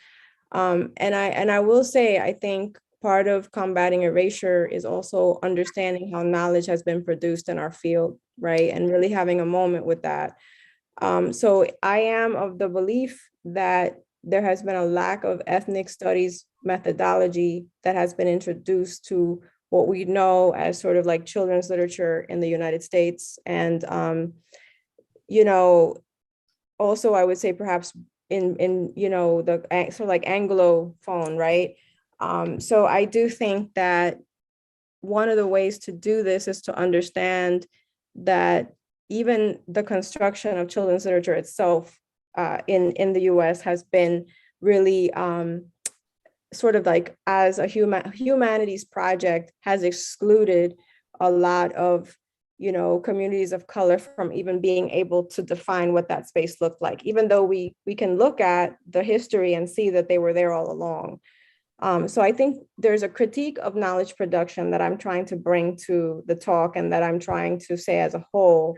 And I will say, I think part of combating erasure is also understanding how knowledge has been produced in our field, right? And really having a moment with that. So I am of the belief that there has been a lack of ethnic studies methodology that has been introduced to what we know as sort of like children's literature in the United States. And, you know, also I would say perhaps in you know, the sort of like Anglophone, right? So I do think that one of the ways to do this is to understand that even the construction of children's literature itself in the US has been really sort of like as a humanities project has excluded a lot of, you know, communities of color from even being able to define what that space looked like, even though we can look at the history and see that they were there all along. So I think there's a critique of knowledge production that I'm trying to bring to the talk and that I'm trying to say as a whole,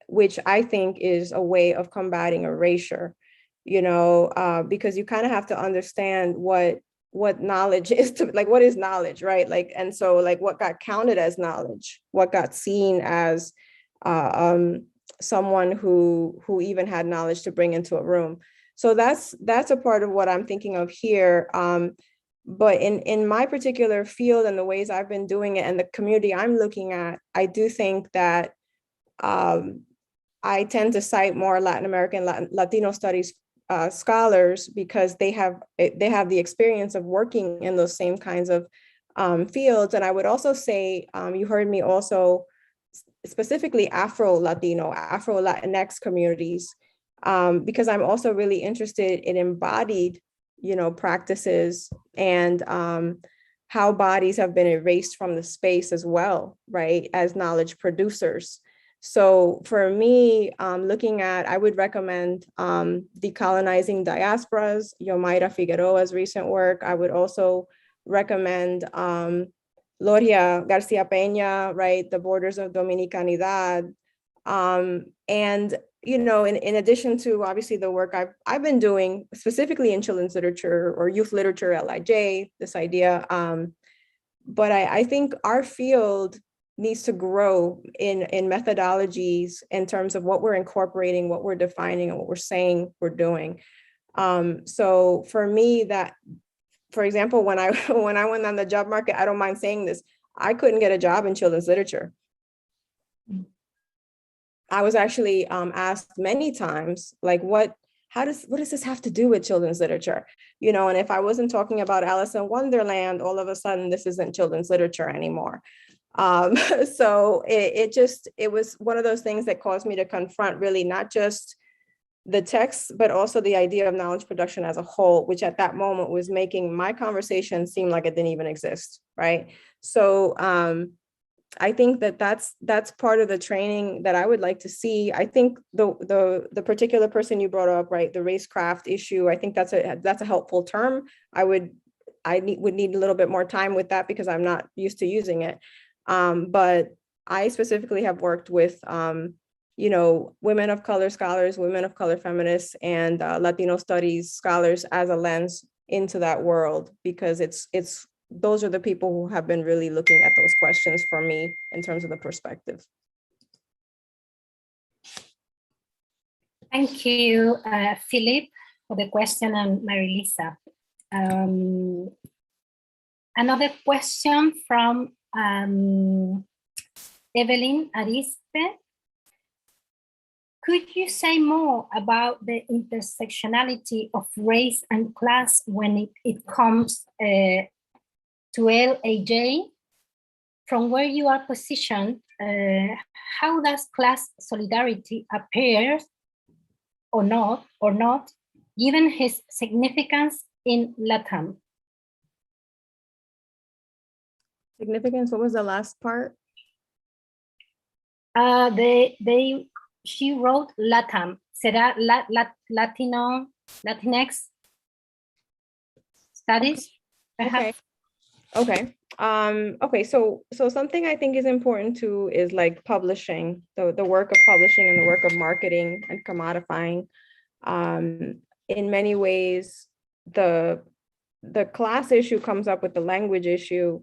which I think is a way of combating erasure, you know, because you kind of have to understand what knowledge is, to like, what is knowledge, right? Like, and so like what got counted as knowledge, what got seen as someone who even had knowledge to bring into a room. So that's a part of what I'm thinking of here. But in my particular field and the ways I've been doing it and the community I'm looking at, I do think that I tend to cite more Latin American, Latino studies scholars because they have the experience of working in those same kinds of fields. And I would also say, you heard me also specifically Afro-Latino, Afro-Latinx communities, because I'm also really interested in embodied, you know, practices and how bodies have been erased from the space as well, right, as knowledge producers. So for me, looking at, I would recommend Decolonizing Diasporas, Yomaira Figueroa's recent work. I would also recommend Gloria Garcia Peña, right, The Borders of Dominicanidad. And, you know, in addition to obviously the work I've been doing specifically in children's literature or youth literature, LIJ, this idea. But I think our field needs to grow in methodologies in terms of what we're incorporating, what we're defining, and what we're saying we're doing. So for me, that, for example, when I went on the job market, I don't mind saying this, I couldn't get a job in children's literature. I was actually asked many times, like, what does this have to do with children's literature? You know, and if I wasn't talking about Alice in Wonderland, all of a sudden this isn't children's literature anymore. So it was one of those things that caused me to confront really not just the text, but also the idea of knowledge production as a whole, which at that moment was making my conversation seem like it didn't even exist, right? So I think that's part of the training that I would like to see. I think the particular person you brought up, right, the racecraft issue, I think that's a helpful term. I would need a little bit more time with that because I'm not used to using it. But I specifically have worked with, you know, women of color scholars, women of color feminists, and Latino studies scholars as a lens into that world, because those are the people who have been really looking at those questions for me in terms of the perspective. Thank you, Philip, for the question, and Marilisa. Another question from Evelyn Ariste. Could you say more about the intersectionality of race and class when it comes to LIJ? From where you are positioned, how does class solidarity appear or not, given its significance in LATAM? Significance, what was the last part? She wrote LATAM. Será Latinx Studies, perhaps? Okay. Okay. So something I think is important too is like publishing, the work of publishing and the work of marketing and commodifying. In many ways, the class issue comes up with the language issue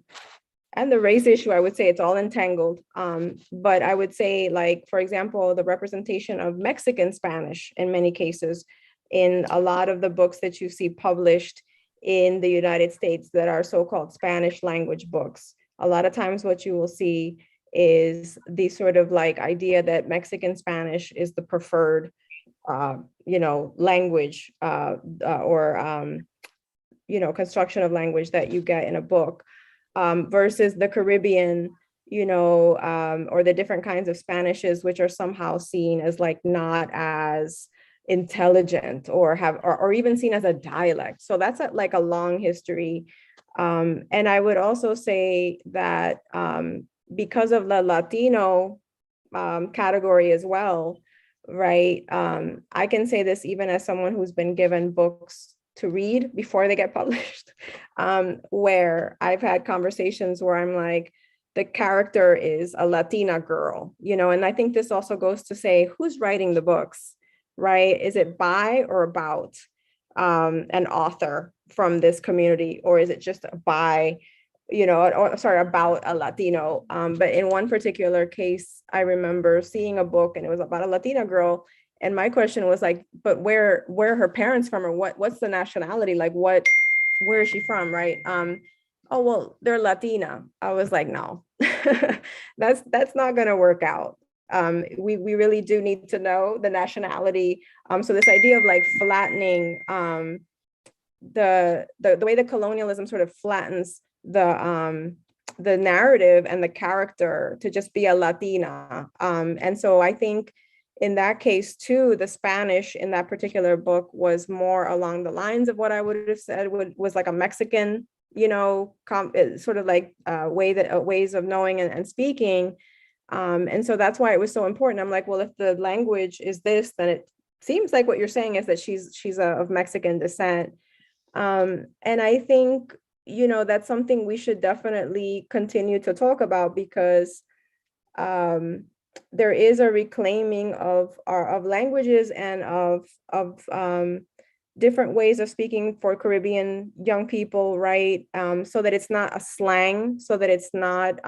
and the race issue. I would say it's all entangled. But I would say, like, for example, the representation of Mexican Spanish in many cases in a lot of the books that you see published in the United States that are so-called Spanish language books. A lot of times what you will see is the sort of like idea that Mexican Spanish is the preferred, language or construction of language that you get in a book, versus the Caribbean, or the different kinds of Spanishes, which are somehow seen as like not as intelligent or even seen as a dialect. So that's like a long history. And I would also say that because of the Latino category as well, right? I can say this even as someone who's been given books to read before they get published, where I've had conversations where I'm like, the character is a Latina girl, and I think this also goes to say, who's writing the books, right? Is it by or about an author from this community, or is it just by, about a Latino? But in one particular case, I remember seeing a book and it was about a Latina girl. And my question was like, but where are her parents from, or what's the nationality? Like where is she from, right? Oh, well, they're Latina. I was like, no, that's not gonna work out. We really do need to know the nationality. So this idea of like flattening the way that colonialism sort of flattens the narrative and the character to just be a Latina. And so I think in that case too, the Spanish in that particular book was more along the lines of what I would have said was like a Mexican, sort of like ways of knowing and speaking. And so that's why it was so important. I'm like, well, if the language is this, then it seems like what you're saying is that she's of Mexican descent. And I think, that's something we should definitely continue to talk about, because there is a reclaiming of languages and of different ways of speaking for Caribbean young people, right? So that it's not a slang, so that it's not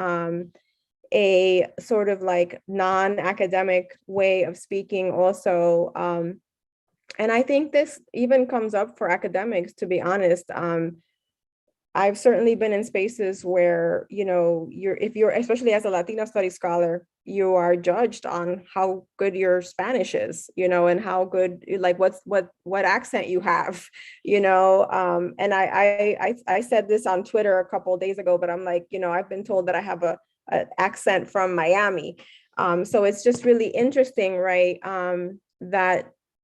a sort of like non-academic way of speaking also. And I think this even comes up for academics, to be honest. I've certainly been in spaces where, if you're, especially as a Latino studies scholar, you are judged on how good your Spanish is, and how good, like what accent you have, and I said this on Twitter a couple of days ago, but I'm like, I've been told that I have an accent from Miami. So it's just really interesting, right?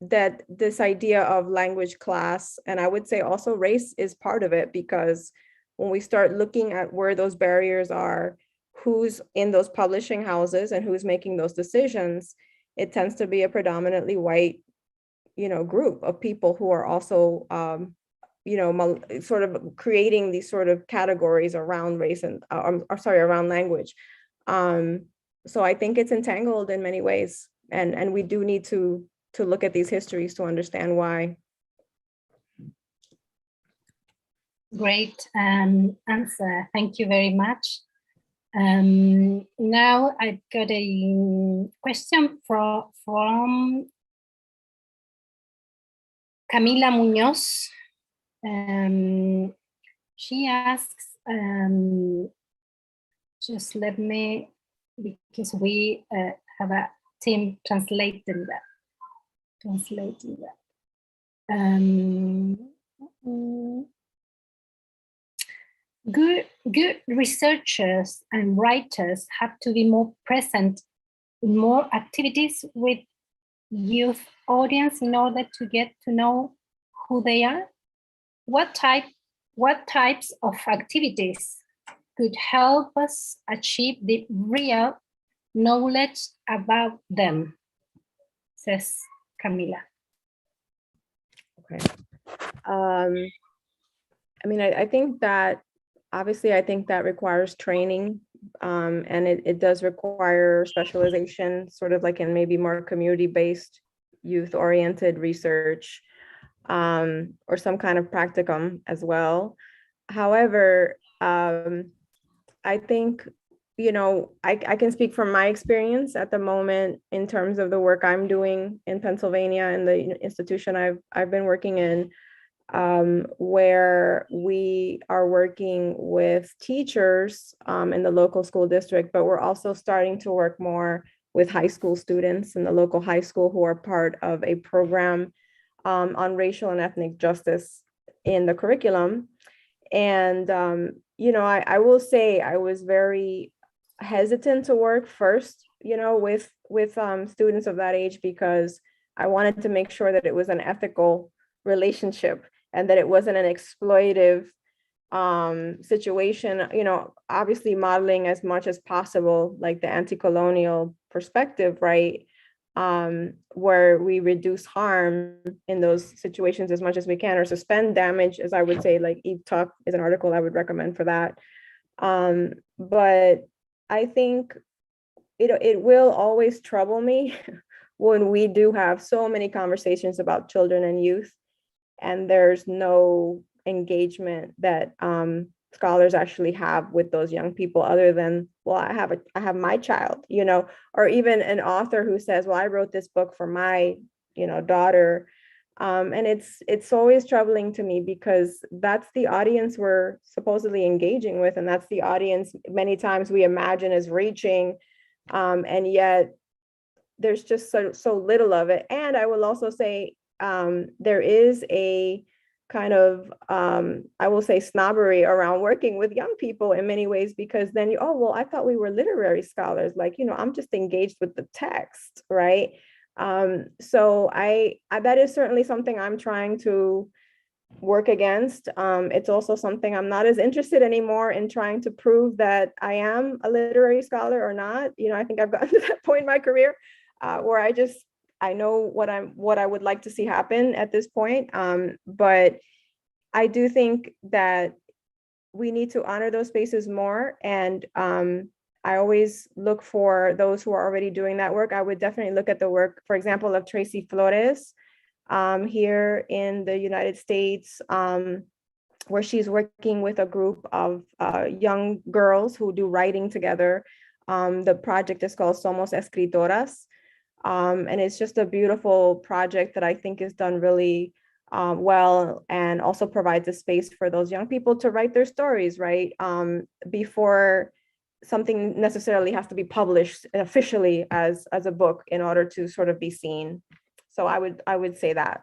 That this idea of language class, and I would say also race, is part of it, because when we start looking at where those barriers are, who's in those publishing houses and who's making those decisions, it tends to be a predominantly white, group of people who are also, sort of creating these sort of categories around race and, around language. So I think it's entangled in many ways, and we do need to look at these histories to understand why. Great answer. Thank you very much. Now I've got a question from Camila Muñoz. She asks, just let me, because we have a team translating that. Good researchers and writers have to be more present in more activities with youth audience in order to get to know who they are. What types of activities could help us achieve the real knowledge about them, says Camila. Okay. I think that obviously that requires training, and it does require specialization, sort of like in maybe more community-based, youth-oriented research, or some kind of practicum as well. However, I think, you know, I can speak from my experience at the moment in terms of the work I'm doing in Pennsylvania and the institution I've been working in, where we are working with teachers in the local school district, but we're also starting to work more with high school students in the local high school who are part of a program on racial and ethnic justice in the curriculum. And, you know, I will say I was very hesitant to work first, you know, with students of that age, because I wanted to make sure that it was an ethical relationship and that it wasn't an exploitative situation, you know, obviously modeling as much as possible, like the anti-colonial perspective, right? Where we reduce harm in those situations as much as we can, or suspend damage, as I would say, like Eve Tuck is an article I would recommend for that. But I think it will always trouble me when we do have so many conversations about children and youth, and there's no engagement that scholars actually have with those young people, other than, well, I have my child, you know, or even an author who says, well, I wrote this book for my, you know, daughter. And it's always troubling to me, because that's the audience we're supposedly engaging with, and that's the audience many times we imagine as reaching, and yet there's just so little of it. And I will also say there is a kind of, I will say, snobbery around working with young people in many ways, because then oh, well, I thought we were literary scholars. Like, you know, I'm just engaged with the text, right? So I that is certainly something I'm trying to work against. It's also something I'm not as interested anymore in trying to prove that I am a literary scholar or not. You know, I think I've gotten to that point in my career where I know what I would like to see happen at this point. But I do think that we need to honor those spaces more. And I always look for those who are already doing that work. I would definitely look at the work, for example, of Tracy Flores here in the United States, where she's working with a group of young girls who do writing together. The project is called Somos Escritoras. And it's just a beautiful project that I think is done really well, and also provides a space for those young people to write their stories, right? Before something necessarily has to be published officially as a book in order to sort of be seen. So I would say that.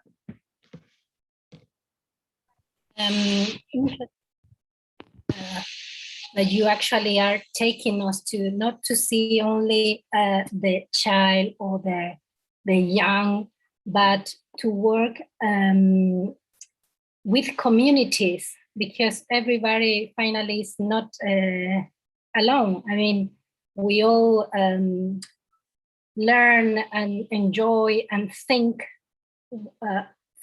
That you actually are taking us to not to see only the child or the young, but to work with communities, because everybody finally is not alone. I mean, we all learn and enjoy and think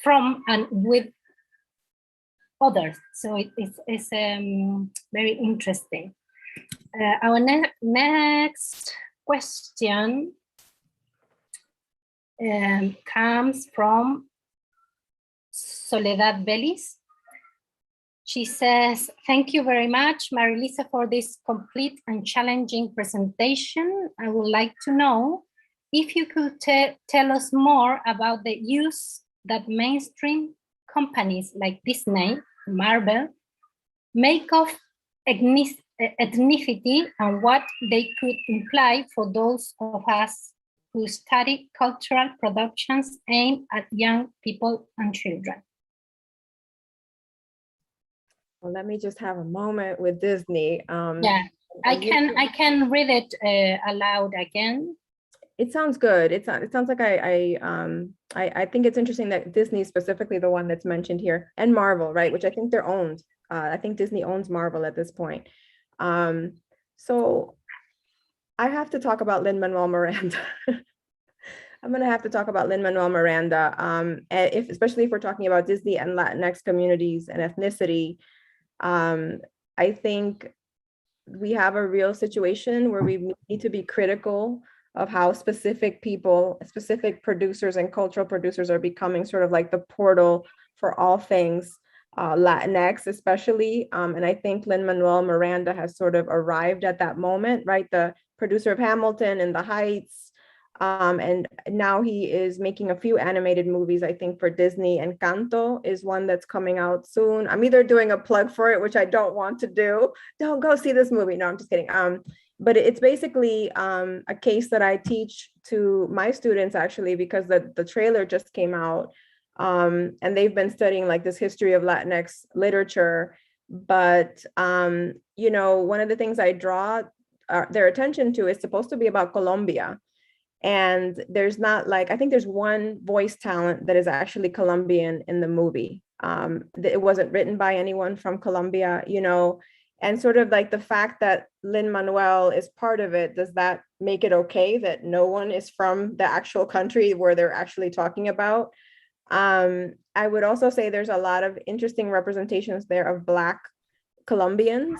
from and with others. So it's very interesting. Our next question comes from Soledad Vélez. She says, thank you very much, Marilisa, for this complete and challenging presentation. I would like to know if you could tell us more about the use that mainstream companies like Disney, Marvel, make of ethnicity, and what they could imply for those of us who study cultural productions aimed at young people and children. Well, let me just have a moment with Disney. Yeah, I can read it aloud again. It sounds good. It sounds like I think it's interesting that Disney is specifically the one that's mentioned here, and Marvel, right? Which I think they're owned. I think Disney owns Marvel at this point. So I have to talk about Lin-Manuel Miranda. I'm gonna have to talk about Lin-Manuel Miranda, especially if we're talking about Disney and Latinx communities and ethnicity. I think we have a real situation where we need to be critical of how specific people, specific producers and cultural producers are becoming sort of like the portal for all things Latinx especially. And I think Lin-Manuel Miranda has sort of arrived at that moment, right? The producer of Hamilton and The Heights. And now he is making a few animated movies, I think, for Disney. Encanto is one that's coming out soon. I'm either doing a plug for it, which I don't want to do. Don't go see this movie. No, I'm just kidding. But it's basically a case that I teach to my students, actually, because the trailer just came out. And they've been studying like this history of Latinx literature. But, you know, one of the things I draw their attention to is supposed to be about Colombia. And there's not like, I think there's one voice talent that is actually Colombian in the movie. It wasn't written by anyone from Colombia, you know, and sort of like the fact that Lin-Manuel is part of it, does that make it okay that no one is from the actual country where they're actually talking about? I would also say there's a lot of interesting representations there of Black Colombians.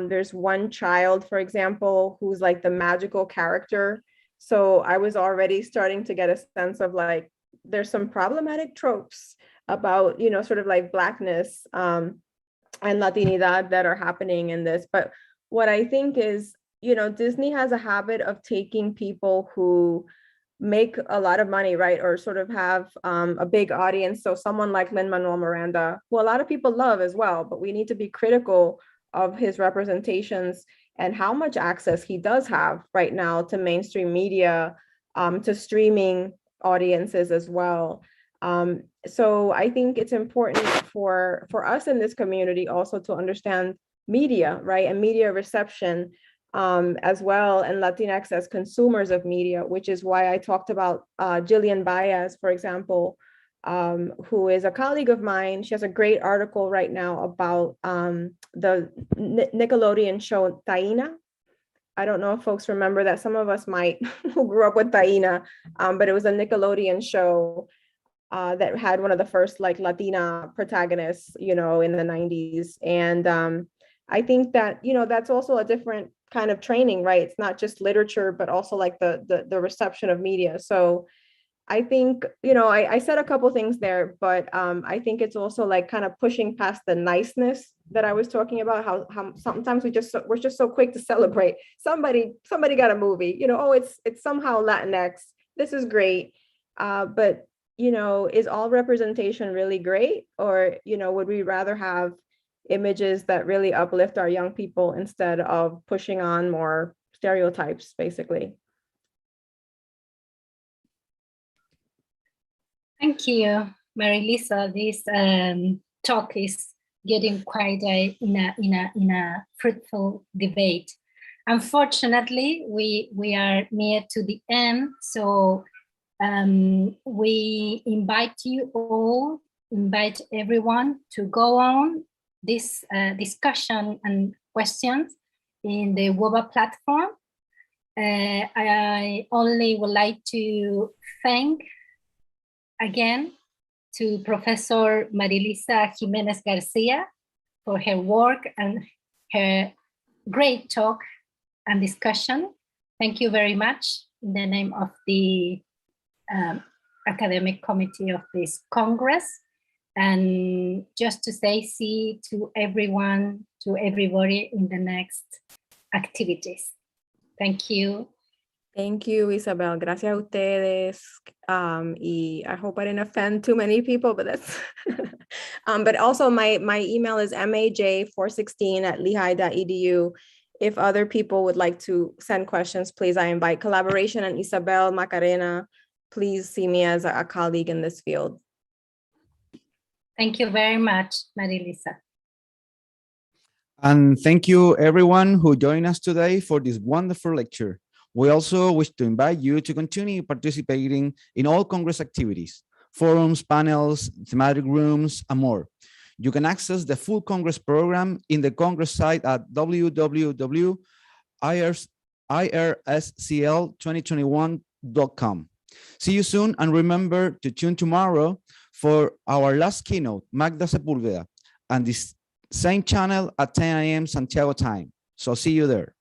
There's one child, for example, who's like the magical character. So I was already starting to get a sense of like, there's some problematic tropes about, you know, sort of like Blackness and Latinidad that are happening in this. But what I think is, you know, Disney has a habit of taking people who make a lot of money, right? Or sort of have a big audience. So someone like Lin-Manuel Miranda, who a lot of people love as well, but we need to be critical of his representations and how much access he does have right now to mainstream media, to streaming audiences as well. So I think it's important for us in this community also to understand media, right? And media reception as well, and Latinx as consumers of media, which is why I talked about Jillian Baez, for example, who is a colleague of mine. She has a great article right now about the Nickelodeon show Taina. I don't know if folks remember that. Some of us might who grew up with Taina, but it was a Nickelodeon show that had one of the first like Latina protagonists, you know, in the 90s. And I think that, you know, that's also a different kind of training, right? It's not just literature, but also like the reception of media. So I think, you know, I said a couple things there, but I think it's also like kind of pushing past the niceness that I was talking about, how sometimes we're just so quick to celebrate. Somebody got a movie, you know, oh, it's somehow Latinx. This is great. But, you know, is all representation really great? Or, you know, would we rather have images that really uplift our young people instead of pushing on more stereotypes, basically? Thank you, Marilisa. This talk is getting quite in a fruitful debate. Unfortunately, we are near to the end, so we invite everyone to go on this discussion and questions in the WOBA platform. I only would like to thank again to Professor Marilisa Jiménez García for her work and her great talk and discussion. Thank you very much in the name of the academic committee of this Congress. And just to say, see to everyone, to everybody in the next activities. Thank you. Thank you, Isabel. Gracias a ustedes. Y I hope I didn't offend too many people, but that's, but also my email is maj416@lehigh.edu. If other people would like to send questions, please, I invite collaboration. And Isabel, Macarena, please see me as a colleague in this field. Thank you very much, Marilisa. And thank you everyone who joined us today for this wonderful lecture. We also wish to invite you to continue participating in all Congress activities, forums, panels, thematic rooms, and more. You can access the full Congress program in the Congress site at www.irscl2021.com. See you soon, and remember to tune tomorrow for our last keynote, Magda Sepúlveda, and this same channel at 10 a.m. Santiago time. So see you there.